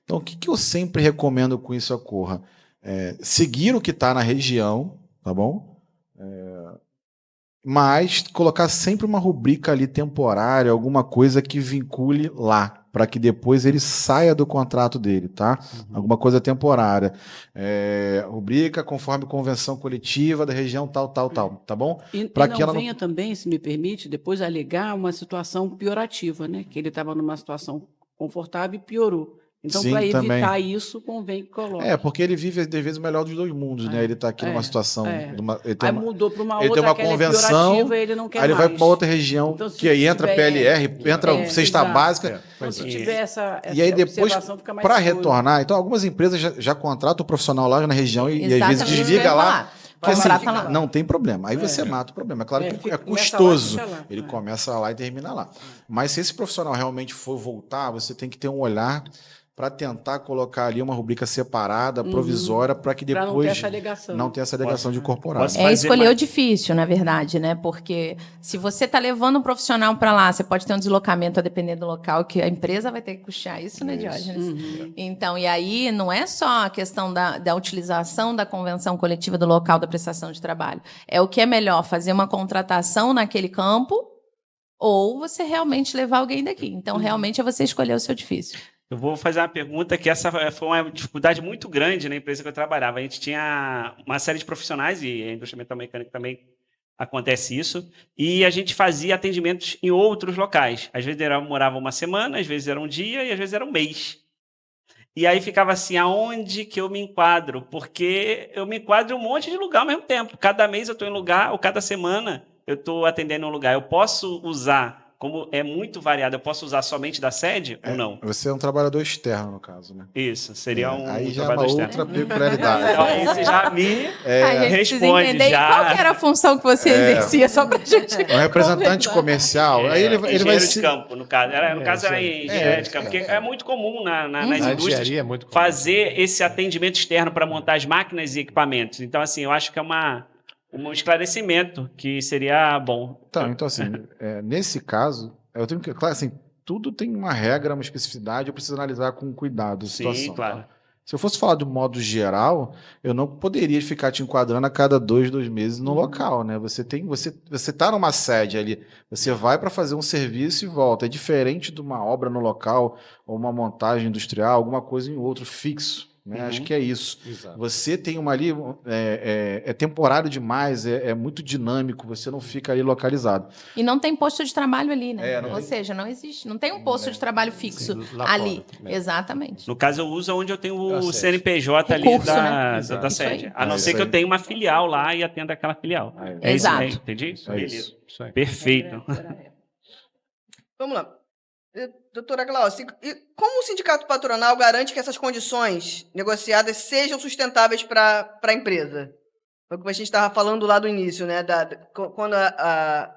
Então, o que eu sempre recomendo com isso ocorra? Seguir o que está na região, tá bom? Mas colocar sempre uma rubrica ali temporária, alguma coisa que vincule lá, para que depois ele saia do contrato dele, tá? Alguma coisa temporária. Rubrica conforme convenção coletiva da região tal, tá bom? E Pra não que ela venha também, se me permite, depois alegar uma situação piorativa, né? Que ele estava numa situação confortável e piorou. Então, Sim, para evitar também. isso, convém que coloque. Porque ele vive, às vezes, o melhor dos dois mundos, né? Ele está aqui numa situação... Aí mudou para uma ele outra, tem uma aquela convenção, piorativa, ele não quer aí ele mais. vai para uma outra região, Então, se que aí entra tiver- PLR, entra cesta exato. básica. Então, se tiver essa E aí depois, observação, fica mais para seguro. retornar, então algumas empresas já contratam o profissional lá na região e às vezes Exatamente isso que eu desliga ia lá. falar. Porque, assim, Contrata lá. não tem problema. Aí você mata o problema. É claro que fica- é começa lá e custoso. fica lá. Ele começa lá e termina lá. Mas se esse profissional realmente for voltar, você tem que ter um olhar para tentar colocar ali uma rubrica separada, provisória, para que Pra depois não ter essa alegação. não ter essa alegação de incorporado. Posso É fazer escolher mais- o difícil, na verdade, né? Porque se você está levando um profissional para lá, você pode ter um deslocamento a depender do local, que a empresa vai ter que custear isso, né, Diógenes? Então, e aí não é só a questão da utilização da convenção coletiva do local da prestação de trabalho. É o que é melhor, fazer uma contratação naquele campo ou você realmente levar alguém daqui. Então, realmente é você escolher o seu difícil. Eu vou fazer uma pergunta que essa foi uma dificuldade muito grande na empresa que eu trabalhava. A gente tinha uma série de profissionais, e a indústria metalmecânica também acontece isso, e a gente fazia atendimentos em outros locais. Às vezes morava uma semana, às vezes era um dia e às vezes era um mês. E aí ficava assim, aonde que eu me enquadro? Porque eu me enquadro em um monte de lugar ao mesmo tempo. Cada mês eu estou em lugar, ou cada semana eu estou atendendo um lugar. Eu posso usar, como é muito variado, eu posso usar somente da sede ou não? Você é um trabalhador externo, no caso, né? Isso, seria um Aí já é uma trabalhador externo. outra peculiaridade. Então, aí você já me a gente precisa responde entender já. qual que era a função que você exercia, só para a gente... Um representante comercial, aí ele vai engenheiro se... de campo, no caso. No caso era engenheiro de campo, porque é muito comum nas A indústrias engenharia é muito comum. fazer esse atendimento externo para montar as máquinas e equipamentos. Então, assim, eu acho que é um esclarecimento que seria bom. Então assim, nesse caso, eu tenho que... Claro, assim, tudo tem uma regra, uma especificidade, eu preciso analisar com cuidado a situação. Sim, claro. Tá? Se eu fosse falar de modo geral, eu não poderia ficar te enquadrando a cada 2 meses no local, né? Você tá numa sede ali, você vai para fazer um serviço e volta. É diferente de uma obra no local ou uma montagem industrial, alguma coisa em outro fixo. Né? Acho que é isso. Exato. Você tem uma ali, é temporário demais, é muito dinâmico, você não fica ali localizado. E não tem posto de trabalho ali, né? não Ou tem. seja, não existe. Não tem um posto de trabalho fixo Sim, lá ali. fora também. Exatamente. No caso, eu uso onde eu tenho o sede. CNPJ ali Recurso, né? da Isso sede. aí. A não É ser isso que eu aí. tenha uma filial lá e atenda aquela filial. É isso, Exato. né? Entendi? É Beleza. Isso aí. Perfeito. Vamos lá. Doutora Glaucia, e como o sindicato patronal garante que essas condições negociadas sejam sustentáveis para a empresa? Foi o que a gente estava falando lá do início, né? Quando a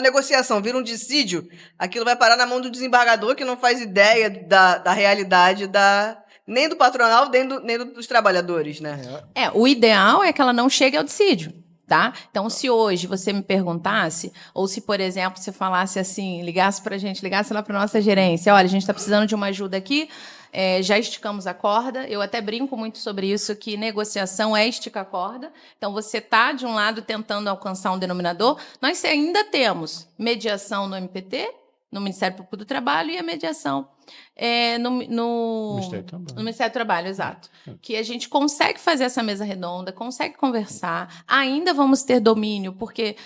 negociação vira um dissídio, aquilo vai parar na mão do desembargador, que não faz ideia da realidade nem do patronal, nem dos trabalhadores, né? O ideal é que ela não chegue ao dissídio. Tá? Então, se hoje você me perguntasse, ou se, por exemplo, você falasse assim, ligasse lá para nossa gerência, olha, a gente está precisando de uma ajuda aqui, já esticamos a corda, eu até brinco muito sobre isso, que negociação é esticar a corda, então você está, de um lado, tentando alcançar um denominador, nós ainda temos mediação no MPT, no Ministério Público do Trabalho, e a mediação no Ministério do Trabalho, exato. Que a gente consegue fazer essa mesa redonda, consegue conversar, ainda vamos ter domínio, porque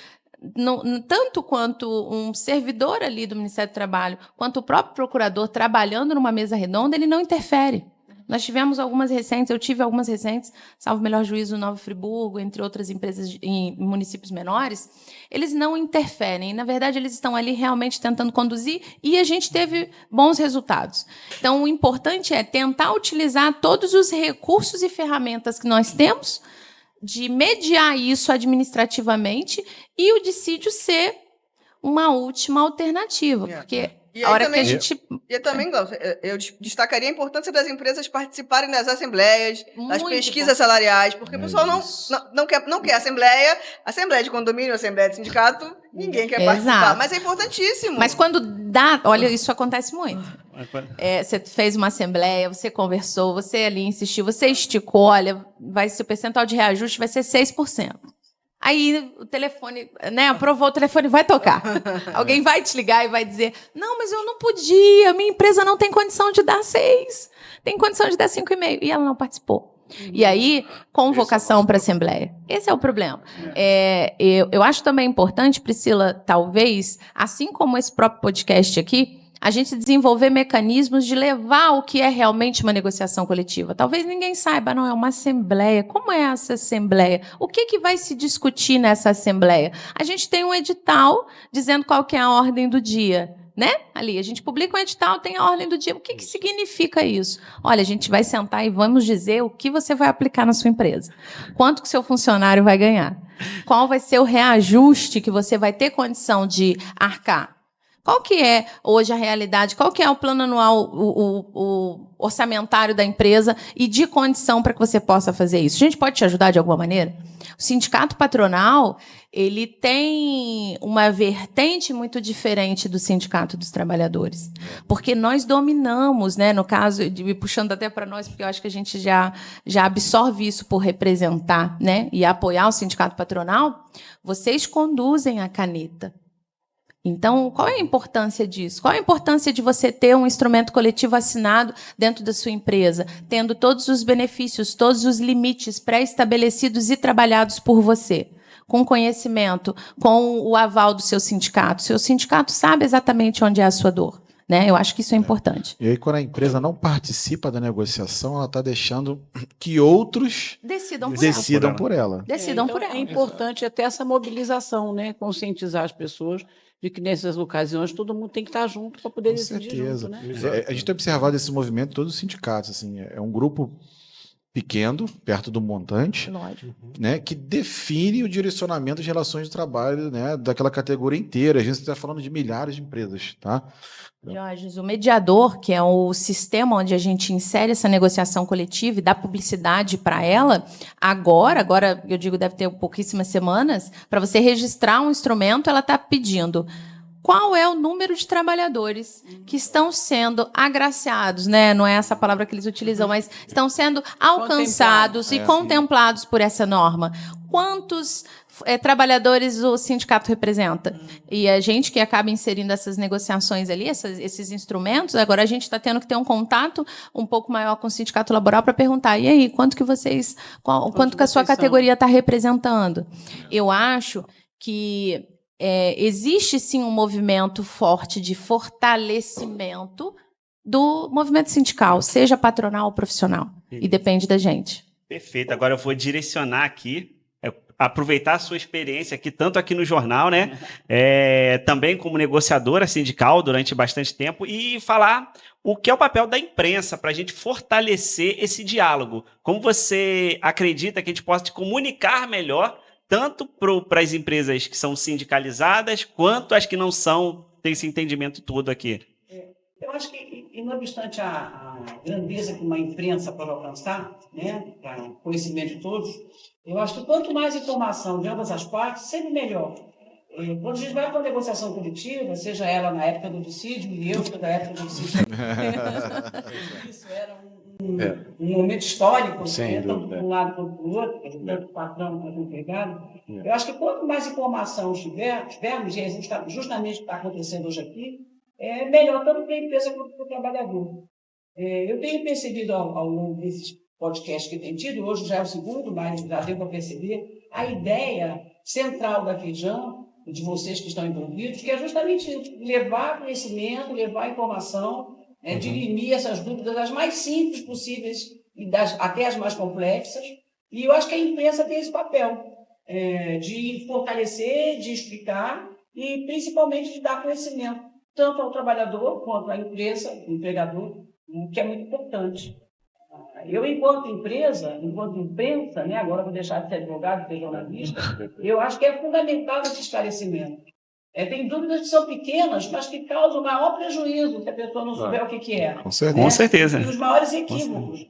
tanto quanto um servidor ali do Ministério do Trabalho, quanto o próprio procurador trabalhando numa mesa redonda, ele não interfere. Nós tivemos algumas recentes, eu tive algumas recentes, salvo melhor juízo, Nova Friburgo, entre outras empresas em municípios menores, eles não interferem. Na verdade, eles estão ali realmente tentando conduzir e a gente teve bons resultados. Então, o importante é tentar utilizar todos os recursos e ferramentas que nós temos de mediar isso administrativamente e o dissídio ser uma última alternativa, porque E a aí hora também- que a gente... E também, Glaucio, eu destacaria a importância das empresas participarem das assembleias, das Muito pesquisas salariais, porque o pessoal isso. não quer assembleia de condomínio, assembleia de sindicato, ninguém quer Exato. participar. Mas é importantíssimo. Mas quando dá... Olha, isso acontece muito. Você fez uma assembleia, você conversou, você ali insistiu, você esticou, olha, o percentual de reajuste vai ser 6%. Aí o telefone, né? Aprovou o telefone, vai tocar. Alguém vai te ligar e vai dizer: não, mas eu não podia, minha empresa não tem condição de dar 6, tem condição de dar 5,5. E ela não participou. E aí, convocação para a Assembleia. Esse é o problema. Eu acho também importante, Priscila, talvez, assim como esse próprio podcast aqui, a gente desenvolver mecanismos de levar o que é realmente uma negociação coletiva. Talvez ninguém saiba, não, é uma assembleia. Como é essa assembleia? O que vai se discutir nessa assembleia? A gente tem um edital dizendo qual que é a ordem do dia, né? Ali, a gente publica um edital, tem a ordem do dia. O que significa isso? Olha, a gente vai sentar e vamos dizer o que você vai aplicar na sua empresa. Quanto que o seu funcionário vai ganhar? Qual vai ser o reajuste que você vai ter condição de arcar? Qual que é hoje a realidade? Qual que é o plano anual, o orçamentário da empresa e de condição para que você possa fazer isso? A gente pode te ajudar de alguma maneira? O sindicato patronal, ele tem uma vertente muito diferente do sindicato dos trabalhadores, porque nós dominamos, né, no caso, puxando até para nós, porque eu acho que a gente já absorve isso por representar, né, e apoiar o sindicato patronal, vocês conduzem a caneta. Então, qual é a importância disso? Qual é a importância de você ter um instrumento coletivo assinado dentro da sua empresa, tendo todos os benefícios, todos os limites pré-estabelecidos e trabalhados por você, com conhecimento, com o aval do seu sindicato? Seu sindicato sabe exatamente onde é a sua dor, né? Eu acho que isso é importante. E aí, quando a empresa não participa da negociação, ela está deixando que outros Decidam por ela. Decidam Então, por ela. É importante até essa mobilização, né? Conscientizar as pessoas de que nessas ocasiões todo mundo tem que estar junto para poder Com decidir certeza. junto, né? A gente tem observado esse movimento em todos os sindicatos. Assim, é um grupo pequeno, perto do montante, Lógico. né, que define o direcionamento das relações de trabalho, né, daquela categoria inteira. A gente está falando de milhares de empresas, tá? Jorge, o mediador, que é o sistema onde a gente insere essa negociação coletiva e dá publicidade para ela, agora, eu digo, deve ter pouquíssimas semanas, para você registrar um instrumento, ela está pedindo qual é o número de trabalhadores que estão sendo agraciados, né? Não é essa palavra que eles utilizam, mas estão sendo alcançados e contemplados por essa norma. Quantos trabalhadores o sindicato representa? E a gente que acaba inserindo essas negociações ali, esses instrumentos, agora a gente está tendo que ter um contato um pouco maior com o sindicato laboral para perguntar, e aí, quanto que a sua categoria está representando? Eu acho que existe sim um movimento forte de fortalecimento do movimento sindical, seja patronal ou profissional, e depende da gente. Perfeito. Agora eu vou direcionar aqui, aproveitar a sua experiência aqui, tanto aqui no jornal, né? Também como negociadora sindical durante bastante tempo, e falar o que é o papel da imprensa para a gente fortalecer esse diálogo. Como você acredita que a gente possa comunicar melhor, tanto para as empresas que são sindicalizadas, quanto as que não são, tem esse entendimento todo aqui? Eu acho que, e não obstante a grandeza que uma imprensa pode alcançar, né, para conhecimento de todos, eu acho que quanto mais informação de ambas as partes, sempre melhor. Quando a gente vai para uma negociação coletiva, seja ela na época do dissídio, e eu da época do dissídio, isso era um momento histórico, né, tanto de um lado quanto do outro, tanto o patrão quanto o empregado. Eu acho que quanto mais informação tivermos, e a gente está justamente o que está acontecendo hoje aqui, melhor tanto para a empresa quanto para o trabalhador. Eu tenho percebido ao longo desses podcasts que tem tido, hoje já é o segundo, mas já deu para perceber, a ideia central da Feijão, de vocês que estão envolvidos, que é justamente levar conhecimento, levar informação dirimir essas dúvidas, as mais simples possíveis e até as mais complexas. E eu acho que a imprensa tem esse papel de fortalecer, de explicar e, principalmente, de dar conhecimento tanto ao trabalhador quanto à empresa, empregador, o que é muito importante. Eu, enquanto empresa, enquanto imprensa, né, agora vou deixar de ser advogado, de ser jornalista, eu acho que é fundamental esse esclarecimento. Tem dúvidas que são pequenas, mas que causam o maior prejuízo se a pessoa não souber o que é. Com certeza. E os maiores equívocos.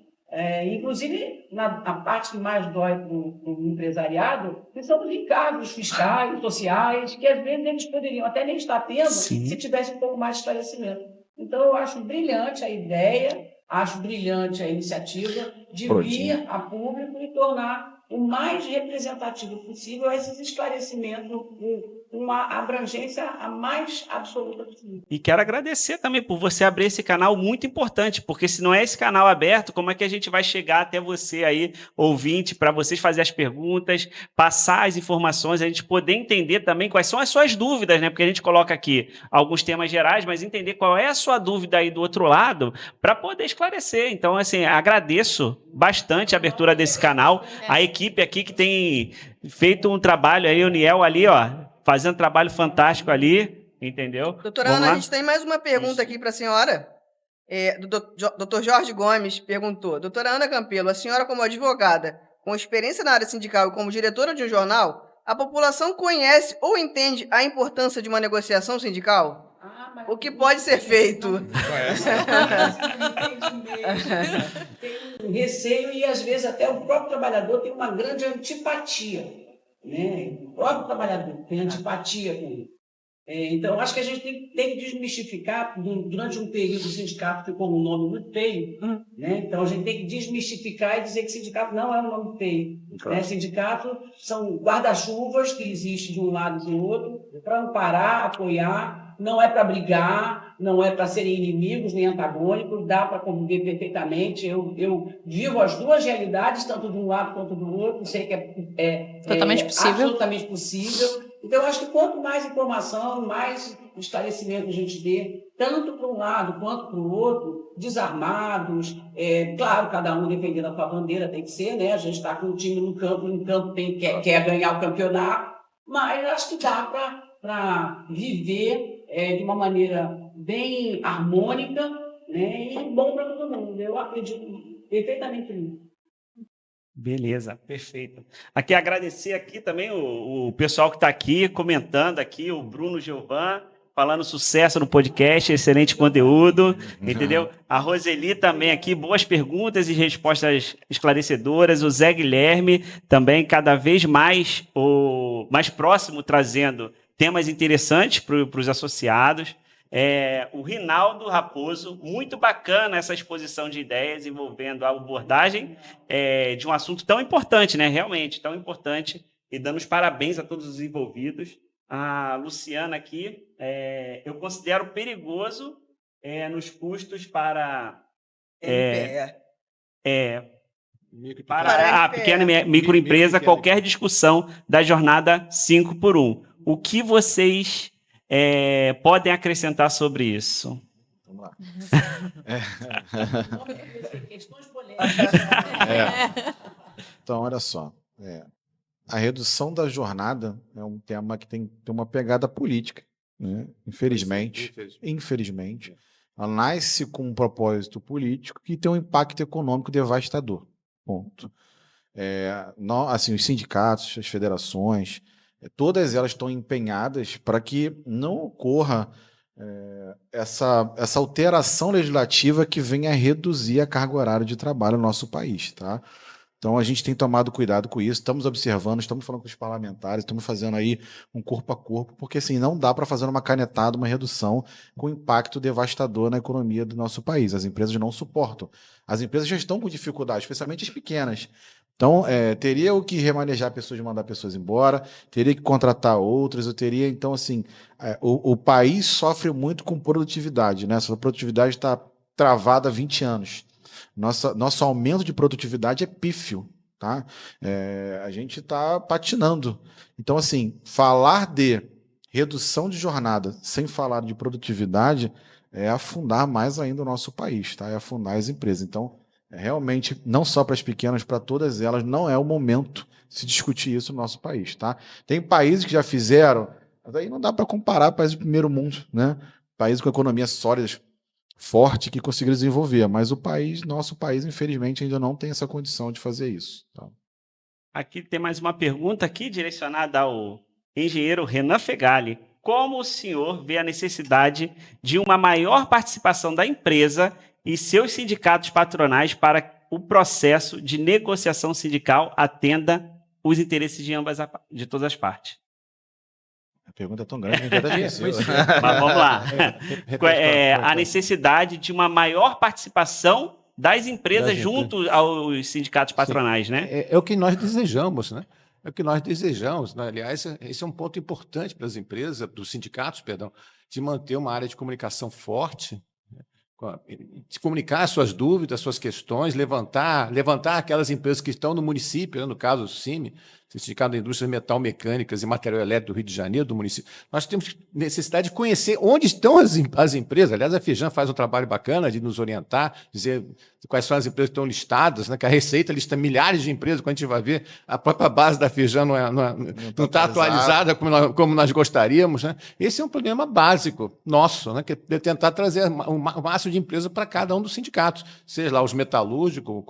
Inclusive, a parte que mais dói para o empresariado, que são os encargos fiscais, sociais, que às vezes eles poderiam até nem estar tendo se tivesse um pouco mais de esclarecimento. Então, eu acho brilhante a ideia, acho brilhante a iniciativa de vir a público e tornar o mais representativo possível esses esclarecimentos com uma abrangência a mais absoluta possível. E quero agradecer também por você abrir esse canal muito importante, porque se não é esse canal aberto, como é que a gente vai chegar até você aí, ouvinte, para vocês fazer as perguntas, passar as informações, a gente poder entender também quais são as suas dúvidas, né? Porque a gente coloca aqui alguns temas gerais, mas entender qual é a sua dúvida aí do outro lado, para poder esclarecer. Então, assim, agradeço bastante a abertura desse canal, a equipe aqui que tem feito um trabalho aí, o Niel ali, ó, fazendo um trabalho fantástico ali, entendeu? Doutora Ana, a gente tem mais uma pergunta aqui para a senhora. Doutor Jorge Gomes perguntou: doutora Ana Campelo, a senhora como advogada, com experiência na área sindical e como diretora de um jornal, a população conhece ou entende a importância de uma negociação sindical? O que pode ser feito? Tem um receio e, às vezes, até o próprio trabalhador tem uma grande antipatia. Né? O próprio trabalhador tem antipatia com ele. Então, acho que a gente tem que desmistificar. Durante um período, o sindicato ficou um nome muito feio. Né? Então, a gente tem que desmistificar e dizer que sindicato não é um nome feio. Claro. Né? Sindicato são guarda-chuvas que existem de um lado e do outro para amparar, apoiar. Não é para brigar, não é para serem inimigos nem antagônicos, dá para conviver perfeitamente. Eu vivo as duas realidades, tanto de um lado quanto do outro, sei que é totalmente possível. Absolutamente possível. Então, eu acho que quanto mais informação, mais esclarecimento a gente dê, tanto para um lado quanto para o outro, desarmados, claro, cada um defendendo a sua bandeira, tem que ser, né? A gente está com um time no campo quer ganhar o campeonato, mas acho que dá para viver de uma maneira bem harmônica, né, e bom para todo mundo. Eu acredito perfeitamente nisso. Beleza, perfeito. Aqui agradecer aqui também o pessoal que está aqui comentando aqui, o Bruno Giovan, falando sucesso no podcast, excelente conteúdo, entendeu? A Roseli também aqui, boas perguntas e respostas esclarecedoras. O Zé Guilherme também cada vez mais próximo, trazendo temas interessantes para os associados. O Rinaldo Raposo, muito bacana essa exposição de ideias envolvendo a abordagem de um assunto tão importante, né? Realmente tão importante, e dando os parabéns a todos os envolvidos. A Luciana aqui, eu considero perigoso nos custos para a pequena e microempresa qualquer discussão da jornada 5x1. O que vocês podem acrescentar sobre isso? Vamos lá. Então, olha só. A redução da jornada é um tema que tem uma pegada política, né? Infelizmente. Ela nasce com um propósito político que tem um impacto econômico devastador. Ponto. Assim, os sindicatos, as federações, todas elas estão empenhadas para que não ocorra essa alteração legislativa que venha a reduzir a carga horária de trabalho no nosso país, tá? Então, a gente tem tomado cuidado com isso, estamos observando, estamos falando com os parlamentares, estamos fazendo aí um corpo a corpo, porque assim, não dá para fazer uma canetada, uma redução com impacto devastador na economia do nosso país. As empresas não suportam. As empresas já estão com dificuldade, especialmente as pequenas. Então, teria o que remanejar pessoas, mandar pessoas embora, teria que contratar outras, então, assim, o país sofre muito com produtividade, né? Essa produtividade está travada há 20 anos. Nosso aumento de produtividade é pífio, tá? A gente está patinando. Então, assim, falar de redução de jornada sem falar de produtividade é afundar mais ainda o nosso país, tá? É afundar as empresas. Então, realmente, não só para as pequenas, para todas elas, não é o momento de se discutir isso no nosso país, tá? Tem países que já fizeram, mas aí não dá para comparar países do primeiro mundo, né? Países com economia sólida, forte, que conseguiram desenvolver, mas nosso país, infelizmente, ainda não tem essa condição de fazer isso. Tá? Aqui tem mais uma pergunta aqui direcionada ao engenheiro Renan Fegali. Como o senhor vê a necessidade de uma maior participação da empresa e seus sindicatos patronais para que o processo de negociação sindical atenda os interesses de todas as partes? A pergunta é tão grande que a gente até esqueceu. Mas vamos lá. A necessidade de uma maior participação das empresas junto aos sindicatos patronais, né? É o que nós desejamos, né? É o que nós desejamos, né? Aliás, esse é um ponto importante para as empresas, dos sindicatos, perdão, de manter uma área de comunicação forte, né? De comunicar suas dúvidas, suas questões, levantar aquelas empresas que estão no município, né? No caso do CIMI, Sindicato da Indústria Metal Mecânicas e Material Elétrico do Rio de Janeiro, do município. Nós temos necessidade de conhecer onde estão as empresas. Aliás, a Fejan faz um trabalho bacana de nos orientar, dizer quais são as empresas que estão listadas, né? Que a Receita lista milhares de empresas, quando a gente vai ver, a própria base da Fejan não está atualizada como nós gostaríamos, né? Esse é um problema básico nosso, né? Que é tentar trazer o máximo de empresas para cada um dos sindicatos, seja lá os metalúrgicos,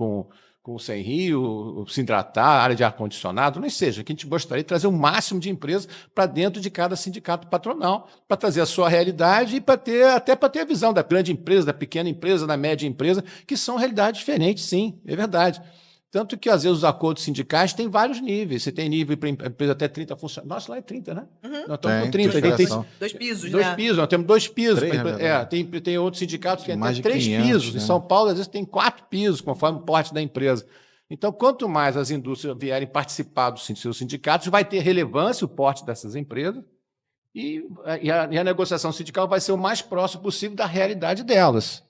com o Senrio, o Sindratar, a área de ar-condicionado, nem seja, que a gente gostaria de trazer o máximo de empresas para dentro de cada sindicato patronal, para trazer a sua realidade e até para ter a visão da grande empresa, da pequena empresa, da média empresa, que são realidades diferentes, sim, é verdade. Tanto que, às vezes, os acordos sindicais têm vários níveis. Você tem nível para empresa até 30 funcionários. Nossa, lá é 30, né? Nós estamos com 30. Tem 2 pisos, dois né? pisos, nós temos 2 pisos. 3, né? Tem outros sindicatos que têm Mais até de 3 500, pisos. né? Em São Paulo, às vezes, tem 4 pisos, conforme o porte da empresa. Então, quanto mais as indústrias vierem participar dos seus sindicatos, vai ter relevância o porte dessas empresas e a negociação sindical vai ser o mais próximo possível da realidade delas.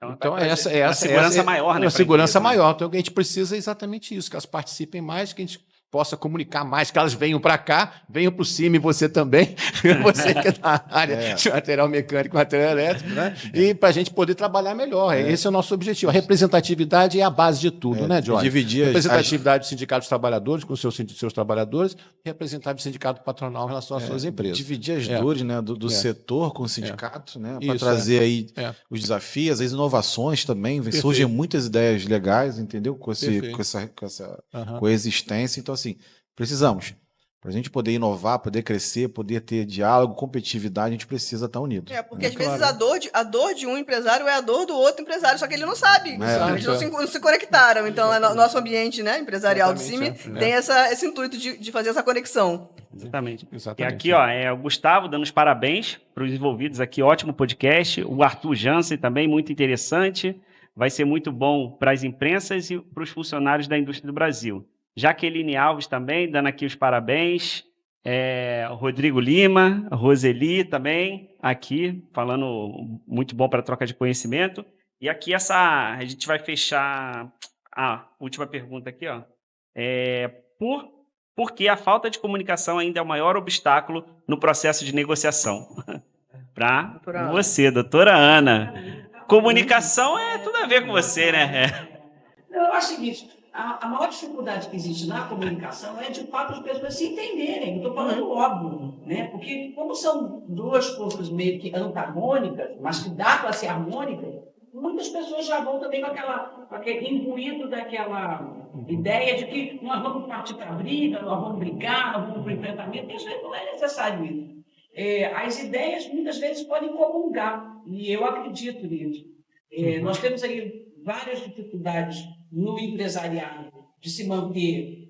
Então, essa é uma segurança maior, né? Uma segurança empresa, maior. Então, a gente precisa exatamente isso, que elas participem mais, que a gente possa comunicar mais, que elas venham para cá, venham para o CIMI, você também, você que é da área de material mecânico, material elétrico, né? E para a gente poder trabalhar melhor. Esse é o nosso objetivo. A representatividade é a base de tudo, né, Jorge? Dividir representatividade dos sindicatos dos trabalhadores com seus trabalhadores, representatividade do sindicato patronal em relação às suas empresas. Dividir as dores, né, do setor com o sindicato, né, para Isso, trazer aí os desafios, as inovações também. Surgem muitas ideias legais, entendeu? Com essa coexistência. Então, assim, precisamos. Para a gente poder inovar, poder crescer, poder ter diálogo, competitividade, a gente precisa estar unido. Porque às vezes a dor de um empresário é a dor do outro empresário, só que ele não sabe. Eles não se conectaram. Então, o nosso ambiente, né, empresarial do CIMI tem esse intuito de fazer essa conexão. Exatamente. E aqui, ó, o Gustavo dando os parabéns para os envolvidos aqui. Ótimo podcast. O Arthur Jansen também, muito interessante. Vai ser muito bom para as imprensas e para os funcionários da indústria do Brasil. Jaqueline Alves também, dando aqui os parabéns. Rodrigo Lima, Roseli também, aqui, falando muito bom para a troca de conhecimento. E aqui a gente vai fechar a última pergunta aqui, ó. Por que a falta de comunicação ainda é o maior obstáculo no processo de negociação? Para você, doutora Ana. Comunicação é tudo a ver com você, né? Eu acho o seguinte, a maior dificuldade que existe na comunicação é, de fato, as pessoas se entenderem. Estou falando óbvio, né? Porque como são duas forças meio que antagônicas, mas que dá para ser harmônica, muitas pessoas já vão também com aquele imbuído daquela ideia de que nós vamos partir para a briga, nós vamos brigar, nós vamos para o enfrentamento. Isso não é necessário isso. As ideias, muitas vezes, podem comungar, e eu acredito nisso. Nós temos aí várias dificuldades no empresariado de se manter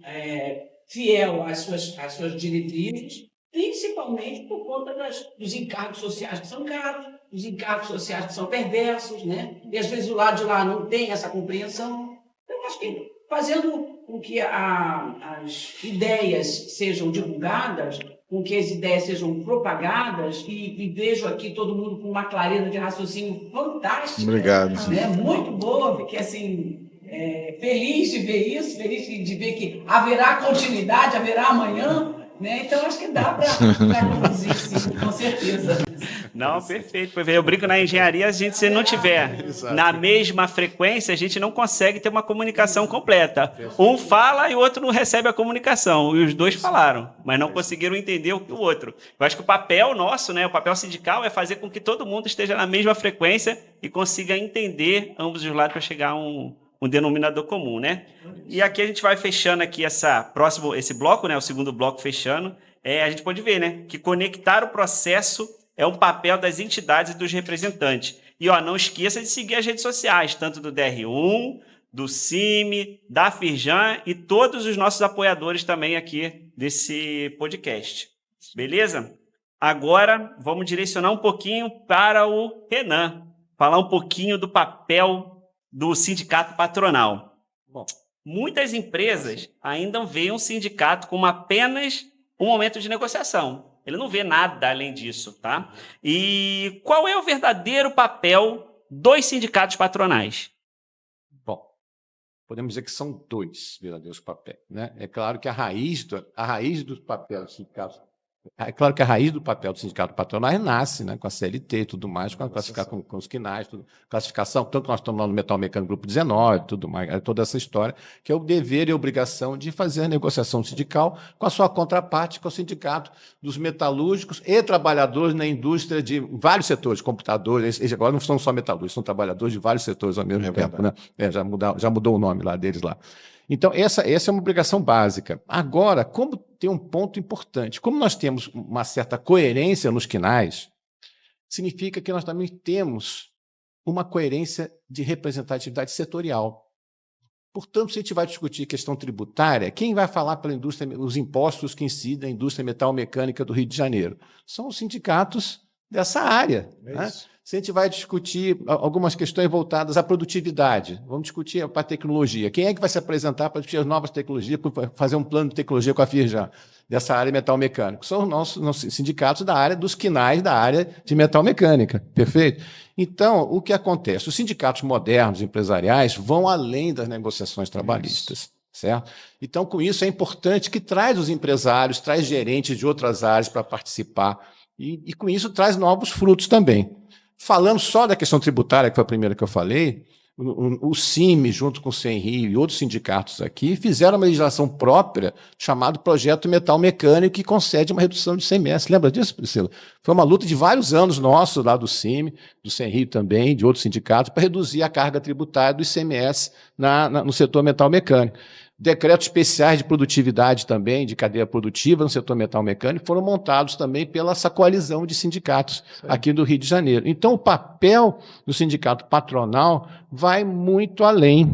fiel às suas diretrizes, principalmente por conta dos encargos sociais que são caros, dos encargos sociais que são perversos, né? E às vezes o lado de lá não tem essa compreensão. Então, acho que fazendo com que as ideias sejam divulgadas, com que as ideias sejam propagadas, e vejo aqui todo mundo com uma clareza de raciocínio fantástica. Obrigado. Né? Muito boa, fiquei assim, feliz de ver isso, feliz de ver que haverá continuidade, haverá amanhã, né? Então acho que dá para conduzir, sim, com certeza. Não, perfeito. Eu brinco na engenharia, se não tiver na mesma frequência, a gente não consegue ter uma comunicação completa. Um fala e o outro não recebe a comunicação. E os dois falaram, mas não conseguiram entender o outro. Eu acho que o papel nosso, né, o papel sindical, é fazer com que todo mundo esteja na mesma frequência e consiga entender ambos os lados para chegar a um denominador comum, né? E aqui a gente vai fechando aqui esse bloco, né, o segundo bloco fechando. A gente pode ver, né, que conectar o processo é um papel das entidades e dos representantes. E não esqueça de seguir as redes sociais, tanto do DR1, do CIMI, da Firjan e todos os nossos apoiadores também aqui desse podcast. Beleza? Agora vamos direcionar um pouquinho para o Renan, falar um pouquinho do papel do sindicato patronal. Bom, muitas empresas ainda veem um sindicato como apenas um momento de negociação. Ele não vê nada além disso, tá? E qual é o verdadeiro papel dos sindicatos patronais? Bom, podemos dizer que são dois verdadeiros papéis, né? É claro que a raiz do papel do sindicato do sindicato patronal nasce, né, com a CLT e tudo mais, com os quinais, classificação, tanto nós estamos lá no Metal Mecânico Grupo 19, tudo mais, toda essa história, que é o dever e a obrigação de fazer a negociação sindical com a sua contraparte, com o sindicato dos metalúrgicos e trabalhadores na indústria de vários setores, computadores, eles agora não são só metalúrgicos, são trabalhadores de vários setores ao mesmo tempo, né? Já mudou o nome lá deles lá. Então, essa é uma obrigação básica. Agora, como tem um ponto importante, como nós temos uma certa coerência nos quinais, significa que nós também temos uma coerência de representatividade setorial. Portanto, se a gente vai discutir questão tributária, quem vai falar pela indústria, os impostos que incidem na indústria metal-mecânica do Rio de Janeiro? São os sindicatos dessa área. Né? Se a gente vai discutir algumas questões voltadas à produtividade, vamos discutir para a tecnologia. Quem é que vai se apresentar para discutir as novas tecnologias, para fazer um plano de tecnologia com a Firjan, dessa área metal-mecânica? São os nossos sindicatos da área dos quinais da área de metal-mecânica, perfeito? Então, o que acontece? Os sindicatos modernos, empresariais, vão além das negociações trabalhistas. Certo? Então, com isso, é importante que traz os empresários, traz gerentes de outras áreas para participar, e com isso traz novos frutos também. Falando só da questão tributária, que foi a primeira que eu falei, o CIMI, junto com o Senrio e outros sindicatos aqui, fizeram uma legislação própria chamada Projeto Metal Mecânico, que concede uma redução de ICMS. Lembra disso, Priscila? Foi uma luta de vários anos nosso, lá do CIMI, do Senrio também, de outros sindicatos, para reduzir a carga tributária do ICMS no setor metal mecânico. Decretos especiais de produtividade também, de cadeia produtiva no setor metal mecânico, foram montados também pela essa coalizão de sindicatos aqui do Rio de Janeiro. Então, o papel do sindicato patronal vai muito além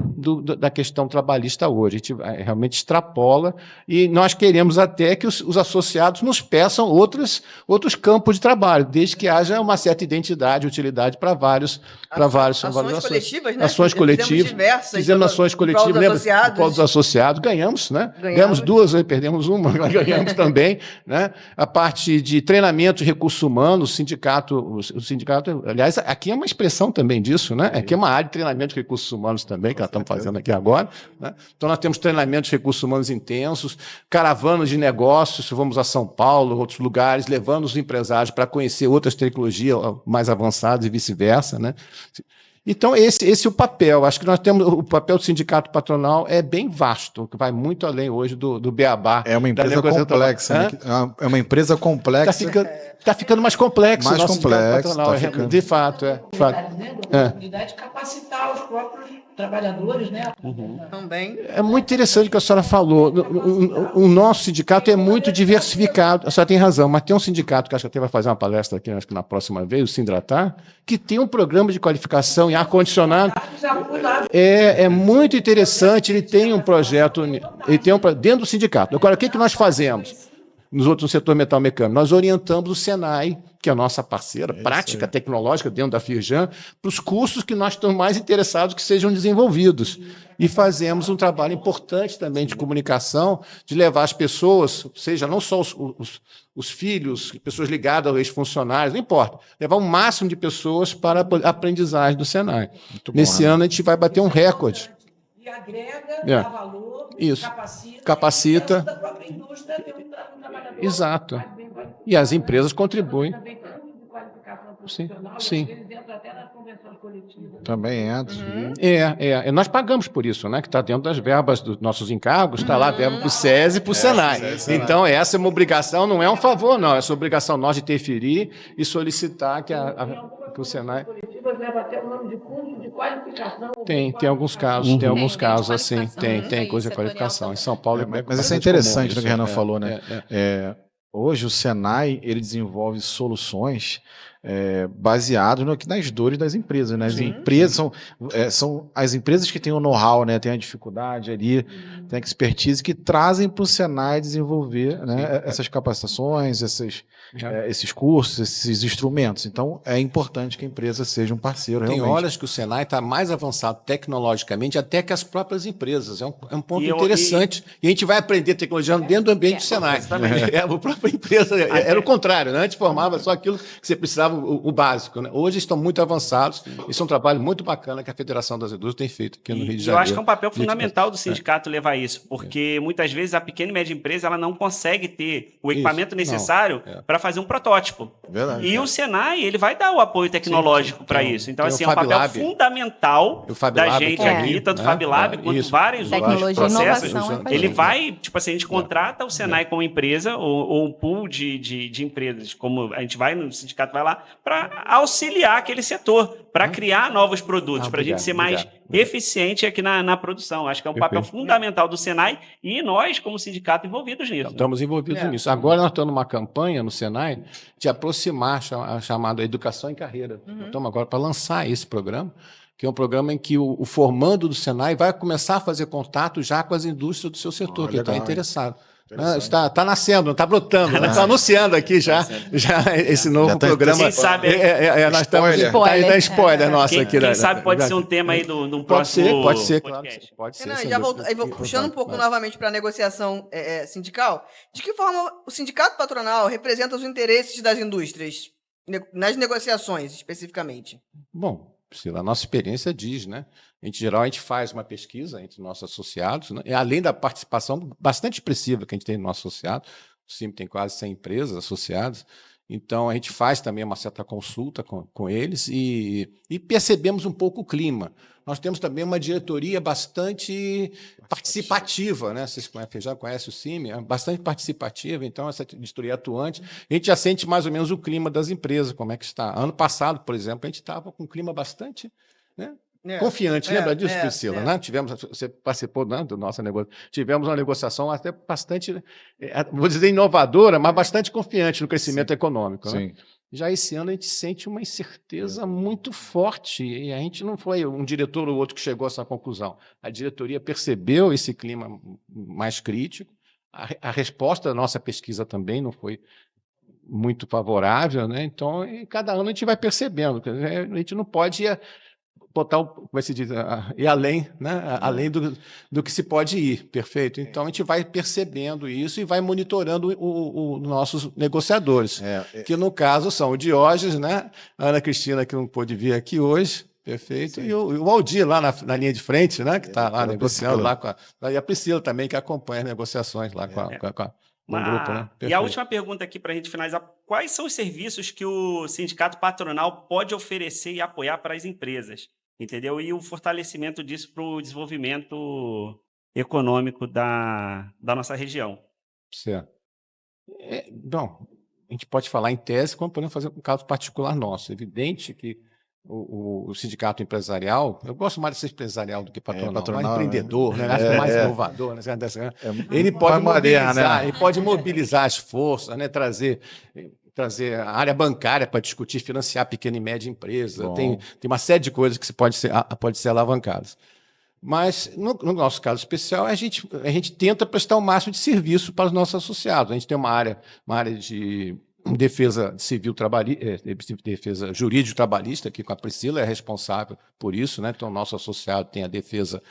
da questão trabalhista hoje. A gente realmente extrapola e nós queremos até que os associados nos peçam outros campos de trabalho, desde que haja uma certa identidade, utilidade para vários. Ações coletivas, né? Ações coletivas. Fizemos ações coletivas, lembra? Qual dos associados? Ganhamos, né? Ganhamos duas, perdemos uma, mas ganhamos também, né? A parte de treinamento de recursos humanos, o sindicato, aliás, aqui é uma expressão também disso, né? Aqui é uma área de treinamento de recursos humanos também, que nós estamos fazendo aqui agora, né? Então, nós temos treinamento de recursos humanos intensos, caravanas de negócios, vamos a São Paulo, outros lugares, levando os empresários para conhecer outras tecnologias mais avançadas e vice-versa, né? Então, esse é o papel. Acho que nós temos o papel do sindicato patronal é bem vasto, que vai muito além hoje do beabá. É uma empresa complexa. Né? É uma empresa complexa. Está ficando mais complexo. Mais complexo. De fato, é. A oportunidade de capacitar os próprios trabalhadores, né? Também. É muito interessante o que a senhora falou. O nosso sindicato é muito diversificado. A senhora tem razão, mas tem um sindicato que acho que até vai fazer uma palestra aqui, acho que na próxima vez, o Sindratar, que tem um programa de qualificação em ar-condicionado. É muito interessante, ele tem um projeto, dentro do sindicato. Agora, o que nós fazemos? No setor metal mecânico, nós orientamos o Senai, que é a nossa parceira prática tecnológica dentro da Firjan, para os cursos que nós estamos mais interessados que sejam desenvolvidos. E fazemos um trabalho importante também de comunicação, de levar as pessoas, seja não só os filhos, pessoas ligadas aos ex-funcionários, não importa, levar o máximo de pessoas para a aprendizagem do Senai. Nesse ano a gente vai bater um recorde. E agrega, dá valor, capacita. Da própria indústria tem um trabalhador. Exato. E as empresas contribuem. sim, profissional, sim. e eles entram até nas convenções coletivas. Também entra. Nós pagamos por isso, né? Que está dentro das verbas dos nossos encargos, está lá a verba para o SESI e para o Senai. Então, essa é uma obrigação, não é um favor, não. Essa obrigação nós de interferir e solicitar que o Senai... Coletivas leva até o nome de curso de qualificação. Tem alguns casos, tem alguns Tem casos assim, qualificação, tem isso aí, coisa de setorial qualificação. Em também. São Paulo Mas isso é bastante interessante, comum o que o Renan isso. falou, né? Hoje o Senai ele desenvolve soluções baseado nas dores das empresas, né? As empresas são as empresas que têm o know-how, né? Têm a dificuldade ali, têm a expertise que trazem para o Senai desenvolver, né? Essas capacitações, esses cursos, esses instrumentos. Então é importante que a empresa seja um parceiro Tem realmente. horas que o Senai está mais avançado tecnologicamente até que as próprias empresas. É um ponto E interessante. E a gente vai aprender tecnologia dentro do ambiente do Senai. A própria empresa era o contrário, né? Antes formava só aquilo que você precisava, o básico. Né? Hoje estão muito avançados. Isso é um trabalho muito bacana que a Federação das Indústrias tem feito aqui no Rio de E Janeiro. eu acho que é um papel fundamental do sindicato levar isso, porque muitas vezes a pequena e média empresa ela não consegue ter o equipamento necessário para fazer um protótipo. Verdade. E o Senai ele vai dar o apoio tecnológico para isso. Então, tem assim, o é um papel Fab Lab. fundamental O Fab da Lab gente que é aqui, aqui, tanto o né? Fab Lab quanto Isso. vários Tecnologia outros e processos. inovação é com a Ele gente. vai, tipo assim, a gente contrata o Senai como empresa ou um pool de empresas, como a gente vai no sindicato, vai lá, para auxiliar aquele setor, para criar novos produtos, para a gente ser mais eficiente aqui na produção. Acho que é um papel fundamental do Senai e nós, como sindicato, envolvidos nisso. Estamos envolvidos nisso. Agora nós estamos numa campanha no Senai de aproximar a chamada Educação em Carreira. Nós estamos agora para lançar esse programa, que é um programa em que o formando do Senai vai começar a fazer contato já com as indústrias do seu setor, que está interessado. Está nascendo, não está brotando, está anunciando aqui já esse novo programa. Quem sabe nós estamos Spoiler. spoiler nosso aqui. Quem sabe pode ser um tema aí de um próximo Pode ser, claro. podcast. Pode ser. Renan, sem já dúvida. puxando um pouco novamente para a negociação sindical, de que forma o sindicato patronal representa os interesses das indústrias, nas negociações especificamente? Bom, Priscila, a nossa experiência diz, né? Em geral, a gente faz uma pesquisa entre nossos associados, né? E além da participação bastante expressiva que a gente tem no nosso associado, o CIM tem quase 100 empresas associadas, então a gente faz também uma certa consulta com eles e percebemos um pouco o clima. Nós temos também uma diretoria bastante participativa, né? Vocês já conhecem o CIM, é bastante participativa, então essa diretoria atuante, a gente já sente mais ou menos o clima das empresas, como é que está. Ano passado, por exemplo, a gente estava com um clima bastante, né, confiante. Lembra disso, Priscila? Né? Você participou, né, do nosso negócio. Tivemos uma negociação até bastante, vou dizer inovadora, mas bastante confiante no crescimento econômico. Né? Já esse ano a gente sente uma incerteza muito forte e a gente não foi um diretor ou outro que chegou a essa conclusão. A diretoria percebeu esse clima mais crítico, a resposta da nossa pesquisa também não foi muito favorável, né? Então, cada ano a gente vai percebendo, a gente não pode botar, como se diz, ir além, né? Além do que se pode ir, perfeito? Então, a gente vai percebendo isso e vai monitorando os nossos negociadores, que no caso são o Diógenes, né? A Ana Cristina, que não pôde vir aqui hoje, perfeito, e o Aldir lá na linha de frente, né? Que está lá negociando, lá e a Priscila também, que acompanha as negociações lá com o grupo, né? E a última pergunta aqui para a gente finalizar, quais são os serviços que o sindicato patronal pode oferecer e apoiar para as empresas? Entendeu? E o fortalecimento disso para o desenvolvimento econômico da nossa região. Certo. Bom, a gente pode falar em tese, como podemos fazer um caso particular nosso. É evidente que o sindicato empresarial, eu gosto mais de ser empresarial do que patronal, mais empreendedor, né? Acho que é mais inovador, né? Ele pode mobilizar as forças, né? Trazer a área bancária para discutir, financiar pequena e média empresa. Tem uma série de coisas que pode ser alavancadas. Mas, no nosso caso especial, a gente tenta prestar o máximo de serviço para os nossos associados. A gente tem uma área de defesa civil defesa jurídico-trabalhista, aqui com a Priscila é responsável por isso, né? Então, o nosso associado tem a defesa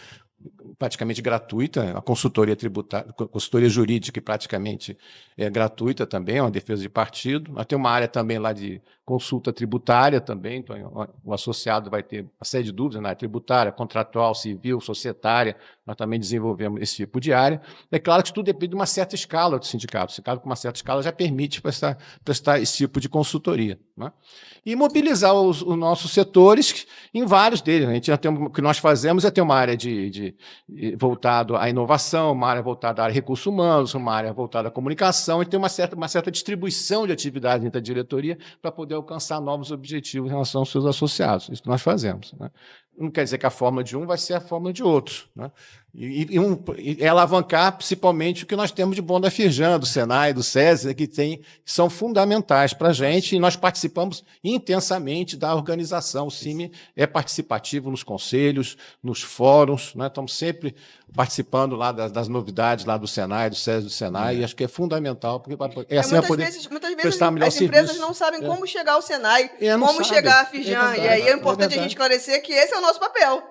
praticamente gratuita, a consultoria tributária, consultoria jurídica praticamente é gratuita também, é uma defesa de partido. Nós temos uma área também lá de consulta tributária também, então o associado vai ter uma série de dúvidas na área tributária, contratual, civil, societária, nós também desenvolvemos esse tipo de área. É claro que isso tudo depende de uma certa escala do sindicato. O sindicato com uma certa escala já permite prestar esse tipo de consultoria, né? E mobilizar os nossos setores em vários deles. A gente já tem, o que nós fazemos é ter uma área voltado à inovação, uma área voltada à área de recursos humanos, uma área voltada à comunicação, e tem uma certa distribuição de atividades dentro da diretoria para poder alcançar novos objetivos em relação aos seus associados. Isso que nós fazemos, né? Não quer dizer que a fórmula de um vai ser a fórmula de outros, né? E alavancar principalmente o que nós temos de bom da Firjan, do Senai, do SESI, que são fundamentais para a gente, e nós participamos intensamente da organização. O CIMI é participativo nos conselhos, nos fóruns, né? Estamos sempre participando lá das novidades lá do Senai, do SESI, do Senai, e acho que é fundamental, porque assim vai poder muitas vezes prestar melhor as empresas serviço. não sabem como chegar ao Senai, Não como sabe. chegar à Firjan, verdade, e aí é importante a verdade. gente esclarecer que esse é o nosso papel.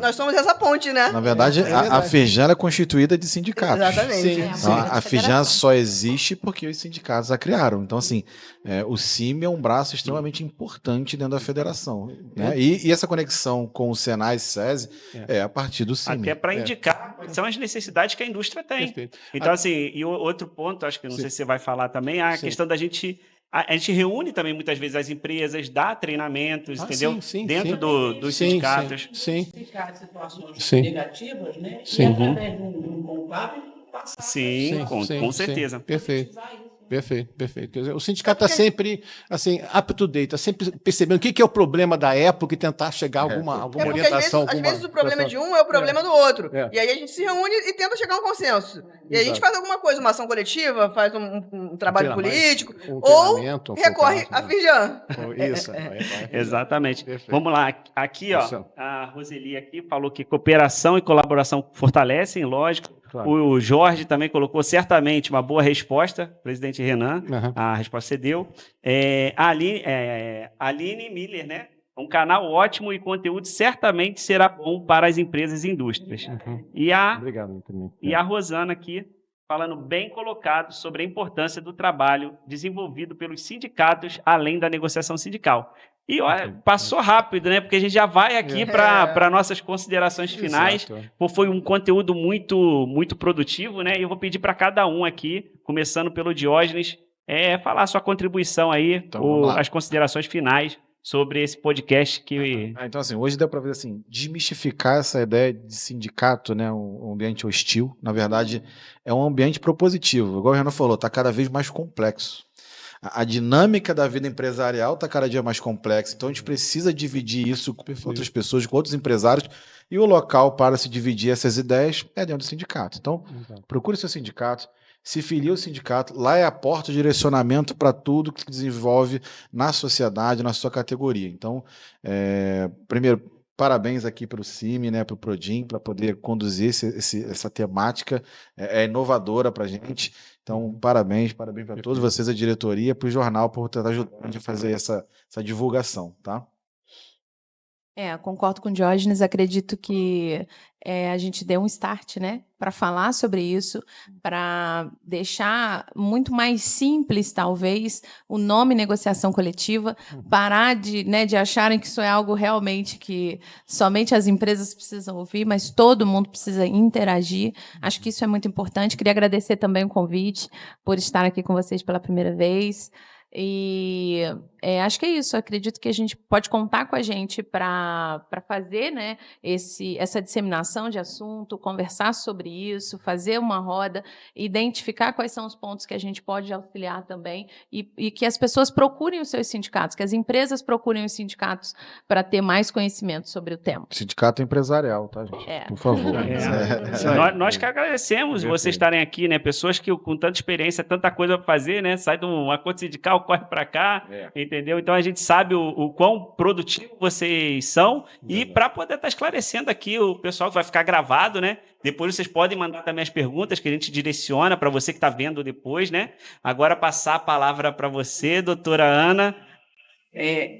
Nós somos essa ponte, né? Na verdade, a Firjan é constituída de sindicatos. Exatamente. Sim, Então, a Firjan só existe porque os sindicatos a criaram. Então, assim, o CIMI é um braço extremamente importante dentro da federação, né? E essa conexão com o Senai e SESI é a partir do CIMI. Até para indicar quais são as necessidades que a indústria tem. Perfeito. Então, assim, e outro ponto, acho que não sei se você vai falar também, a questão da gente. A gente reúne também muitas vezes as empresas, dá treinamentos, entendeu? Dentro dos sindicatos. Sim. Identificar situações Sim. negativas, né? Sim. E através de um contábil passar. Sim, com certeza. Perfeito. Perfeito. Quer dizer, o sindicato está sempre assim, up to date, está sempre percebendo o que é o problema da época e tentar chegar a alguma Porque orientação. às vezes o problema de um é o problema do outro. É. E aí a gente se reúne e tenta chegar a um consenso. E aí a gente faz alguma coisa, uma ação coletiva, faz um trabalho político, ou recorre à Firjan. Isso. Exatamente. Perfeito. Vamos lá. Aqui, ó, Isso. a Roseli aqui falou que cooperação e colaboração fortalecem, lógico. Claro. O Jorge também colocou certamente uma boa resposta, presidente Renan, a resposta você deu. A Aline Miller, né? Um canal ótimo e conteúdo certamente será bom para as empresas e indústrias. Obrigado. E a Rosana aqui, falando bem colocado sobre a importância do trabalho desenvolvido pelos sindicatos, além da negociação sindical. E olha, passou rápido, né? Porque a gente já vai aqui para nossas considerações finais. Pô, foi um conteúdo muito produtivo, né? E eu vou pedir para cada um aqui, começando pelo Diógenes, falar a sua contribuição aí, Então, as considerações finais sobre esse podcast que... Então, assim, hoje dá para ver assim, desmistificar essa ideia de sindicato, né, um ambiente hostil. Na verdade, é um ambiente propositivo. Igual o Renan falou, está cada vez mais complexo. A dinâmica da vida empresarial está cada dia mais complexa. Então, a gente precisa dividir isso com outras pessoas, com outros empresários. E o local para se dividir essas ideias é dentro do sindicato. Então, procure seu sindicato, se filie ao sindicato. Lá é a porta de direcionamento para tudo que se desenvolve na sociedade, na sua categoria. Então, primeiro, parabéns aqui para o CIMI, né, para o Prodim, para poder conduzir essa temática. É inovadora para a gente. Então, parabéns para todos vocês, a diretoria, para o jornal, por tentar ajudar a gente a fazer essa divulgação, tá? Concordo com o Diógenes, acredito que a gente deu um start, né, para falar sobre isso, para deixar muito mais simples, talvez, o nome negociação coletiva, parar de acharem que isso é algo realmente que somente as empresas precisam ouvir, mas todo mundo precisa interagir. Acho que isso é muito importante. Queria agradecer também o convite por estar aqui com vocês pela primeira vez. E acho que é isso. Acredito que a gente pode contar com a gente para fazer, né, essa disseminação de assunto, conversar sobre isso, fazer uma roda, identificar quais são os pontos que a gente pode auxiliar também e que as pessoas procurem os seus sindicatos, que as empresas procurem os sindicatos para ter mais conhecimento sobre o tema. Sindicato empresarial, tá, gente? Por favor. Nós que agradecemos vocês estarem aqui, né? Pessoas que com tanta experiência, tanta coisa para fazer, né? Sai de um acordo sindical, corre para cá, entendeu? Então a gente sabe o quão produtivo vocês são e para poder estar esclarecendo aqui o pessoal que vai ficar gravado, né? Depois vocês podem mandar também as perguntas que a gente direciona para você que está vendo depois, né? Agora passar a palavra para você, doutora Ana.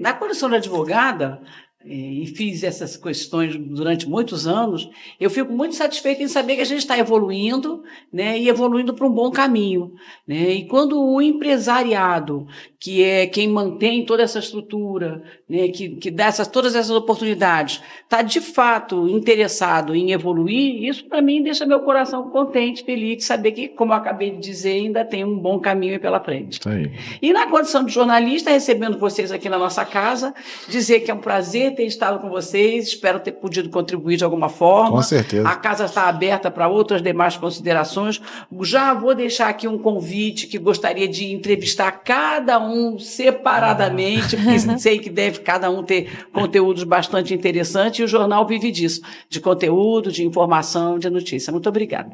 Na condição de advogada, e fiz essas questões durante muitos anos, eu fico muito satisfeita em saber que a gente está evoluindo, né, e evoluindo para um bom caminho, né? E quando o empresariado, que é quem mantém toda essa estrutura, né, que dá todas essas oportunidades, está de fato interessado em evoluir, isso para mim deixa meu coração contente, feliz de saber que, como eu acabei de dizer, ainda tem um bom caminho pela frente. Isso aí. E na condição de jornalista, recebendo vocês aqui na nossa casa, dizer que é um prazer ter estado com vocês, espero ter podido contribuir de alguma forma. Com certeza. A casa está aberta para outras demais considerações. Já vou deixar aqui um convite que gostaria de entrevistar cada um separadamente, porque sei que deve cada um ter conteúdos bastante interessantes, e o jornal vive disso, de conteúdo, de informação, de notícia. Muito obrigada.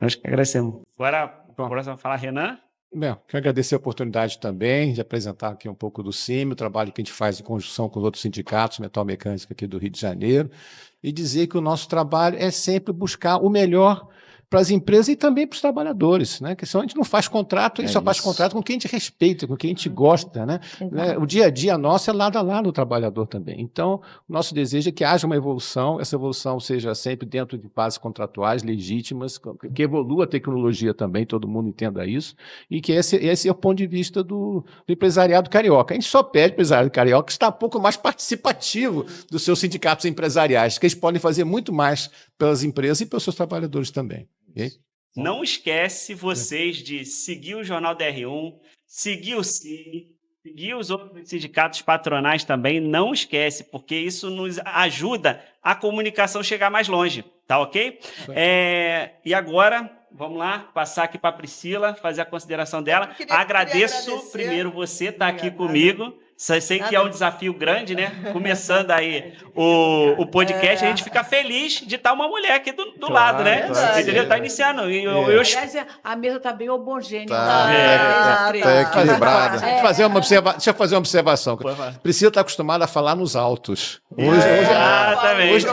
Nós que agradecemos. Agora, próximo falar, Renan. Bem, quero agradecer a oportunidade também de apresentar aqui um pouco do CIMI, o trabalho que a gente faz em conjunção com os outros sindicatos metalmecânicos aqui do Rio de Janeiro, e dizer que o nosso trabalho é sempre buscar o melhor para as empresas e também para os trabalhadores, né? Que senão a gente não faz contrato, a gente só faz contrato com quem a gente respeita, com quem a gente gosta, né? O dia a dia nosso é lado a lado do trabalhador também. Então, o nosso desejo é que haja uma evolução, essa evolução seja sempre dentro de bases contratuais legítimas, que evolua a tecnologia também, todo mundo entenda isso, e que esse é o ponto de vista do empresariado carioca. A gente só pede para o empresariado carioca estar um pouco mais participativo dos seus sindicatos empresariais, que eles podem fazer muito mais pelas empresas e pelos seus trabalhadores também. Okay? Não esquece vocês de seguir o Jornal DR1, seguir o CIMI, seguir os outros sindicatos patronais também. Não esquece, porque isso nos ajuda a comunicação chegar mais longe, tá ok? E agora, vamos lá, passar aqui para a Priscila, fazer a consideração dela. Queria agradecer. Primeiro você estar aqui comigo. Sei que é um desafio grande, né? Começando aí o podcast, a gente fica feliz de estar uma mulher aqui do lado, né? Entendeu? Tá iniciando. Aliás, a mesa está bem homogênea. Tá equilibrada. Deixa eu fazer uma observação. Priscila está acostumada a falar nos altos.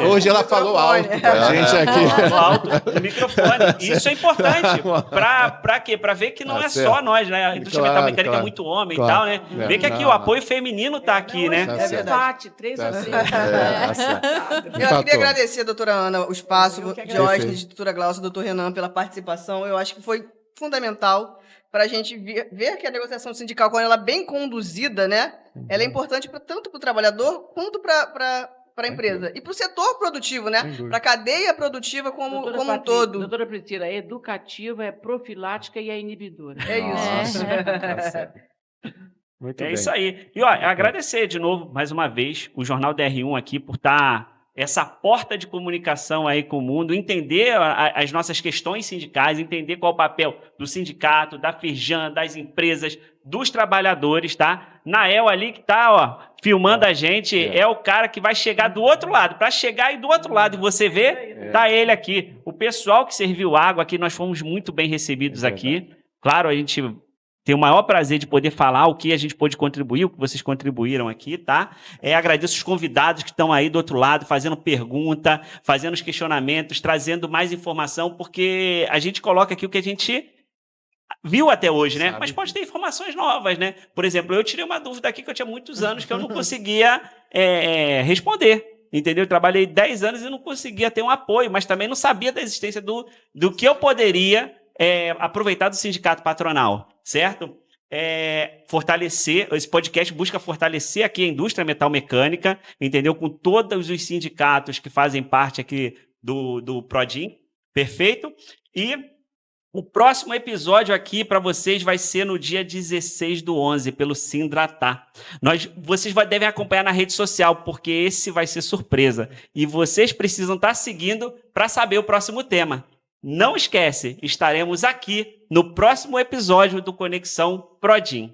Hoje ela falou alto pra gente aqui. Alto, no microfone. Isso é importante. Pra quê? Pra ver que não é só nós, né? A indústria metalmecânica é muito homem e tal, né? Ver que aqui o apoio feminino está aqui, né? É verdade, 3-0. Eu queria agradecer a doutora Ana o espaço, Diógenes, doutora Glaucia, doutor Renan, pela participação. Eu acho que foi fundamental para a gente ver que a negociação sindical, quando ela é bem conduzida, né, ela é importante tanto para o trabalhador quanto para a empresa. E para o setor produtivo, né? Para a cadeia produtiva como um todo. Doutora Priscila, é educativa, é profilática e é inibidora. É isso. Muito bem. Isso aí. E agradecer de novo, mais uma vez, o Jornal DR1 aqui por estar essa porta de comunicação aí com o mundo, entender as nossas questões sindicais, entender qual é o papel do sindicato, da Firjan, das empresas, dos trabalhadores, tá? Nael ali que tá, filmando a gente, é o cara que vai chegar do outro lado. Para chegar aí do outro lado e você ver, tá ele aqui. O pessoal que serviu água aqui, nós fomos muito bem recebidos aqui. Claro, a gente tem o maior prazer de poder falar o que a gente pôde contribuir, o que vocês contribuíram aqui, tá? Agradeço os convidados que estão aí do outro lado, fazendo pergunta, fazendo os questionamentos, trazendo mais informação, porque a gente coloca aqui o que a gente viu até hoje, né? Mas pode ter informações novas, né? Por exemplo, eu tirei uma dúvida aqui que eu tinha muitos anos que eu não conseguia responder. Entendeu? Eu trabalhei 10 anos e não conseguia ter um apoio, mas também não sabia da existência do que eu poderia aproveitar do sindicato patronal, certo? Fortalecer, esse podcast busca fortalecer aqui a indústria metalmecânica, entendeu? Com todos os sindicatos que fazem parte aqui do Prodim, perfeito? E o próximo episódio aqui para vocês vai ser no dia 16/11, pelo Sindratá. Vocês devem acompanhar na rede social, porque esse vai ser surpresa. E vocês precisam estar seguindo para saber o próximo tema. Não esquece, estaremos aqui no próximo episódio do Conexão Prodim.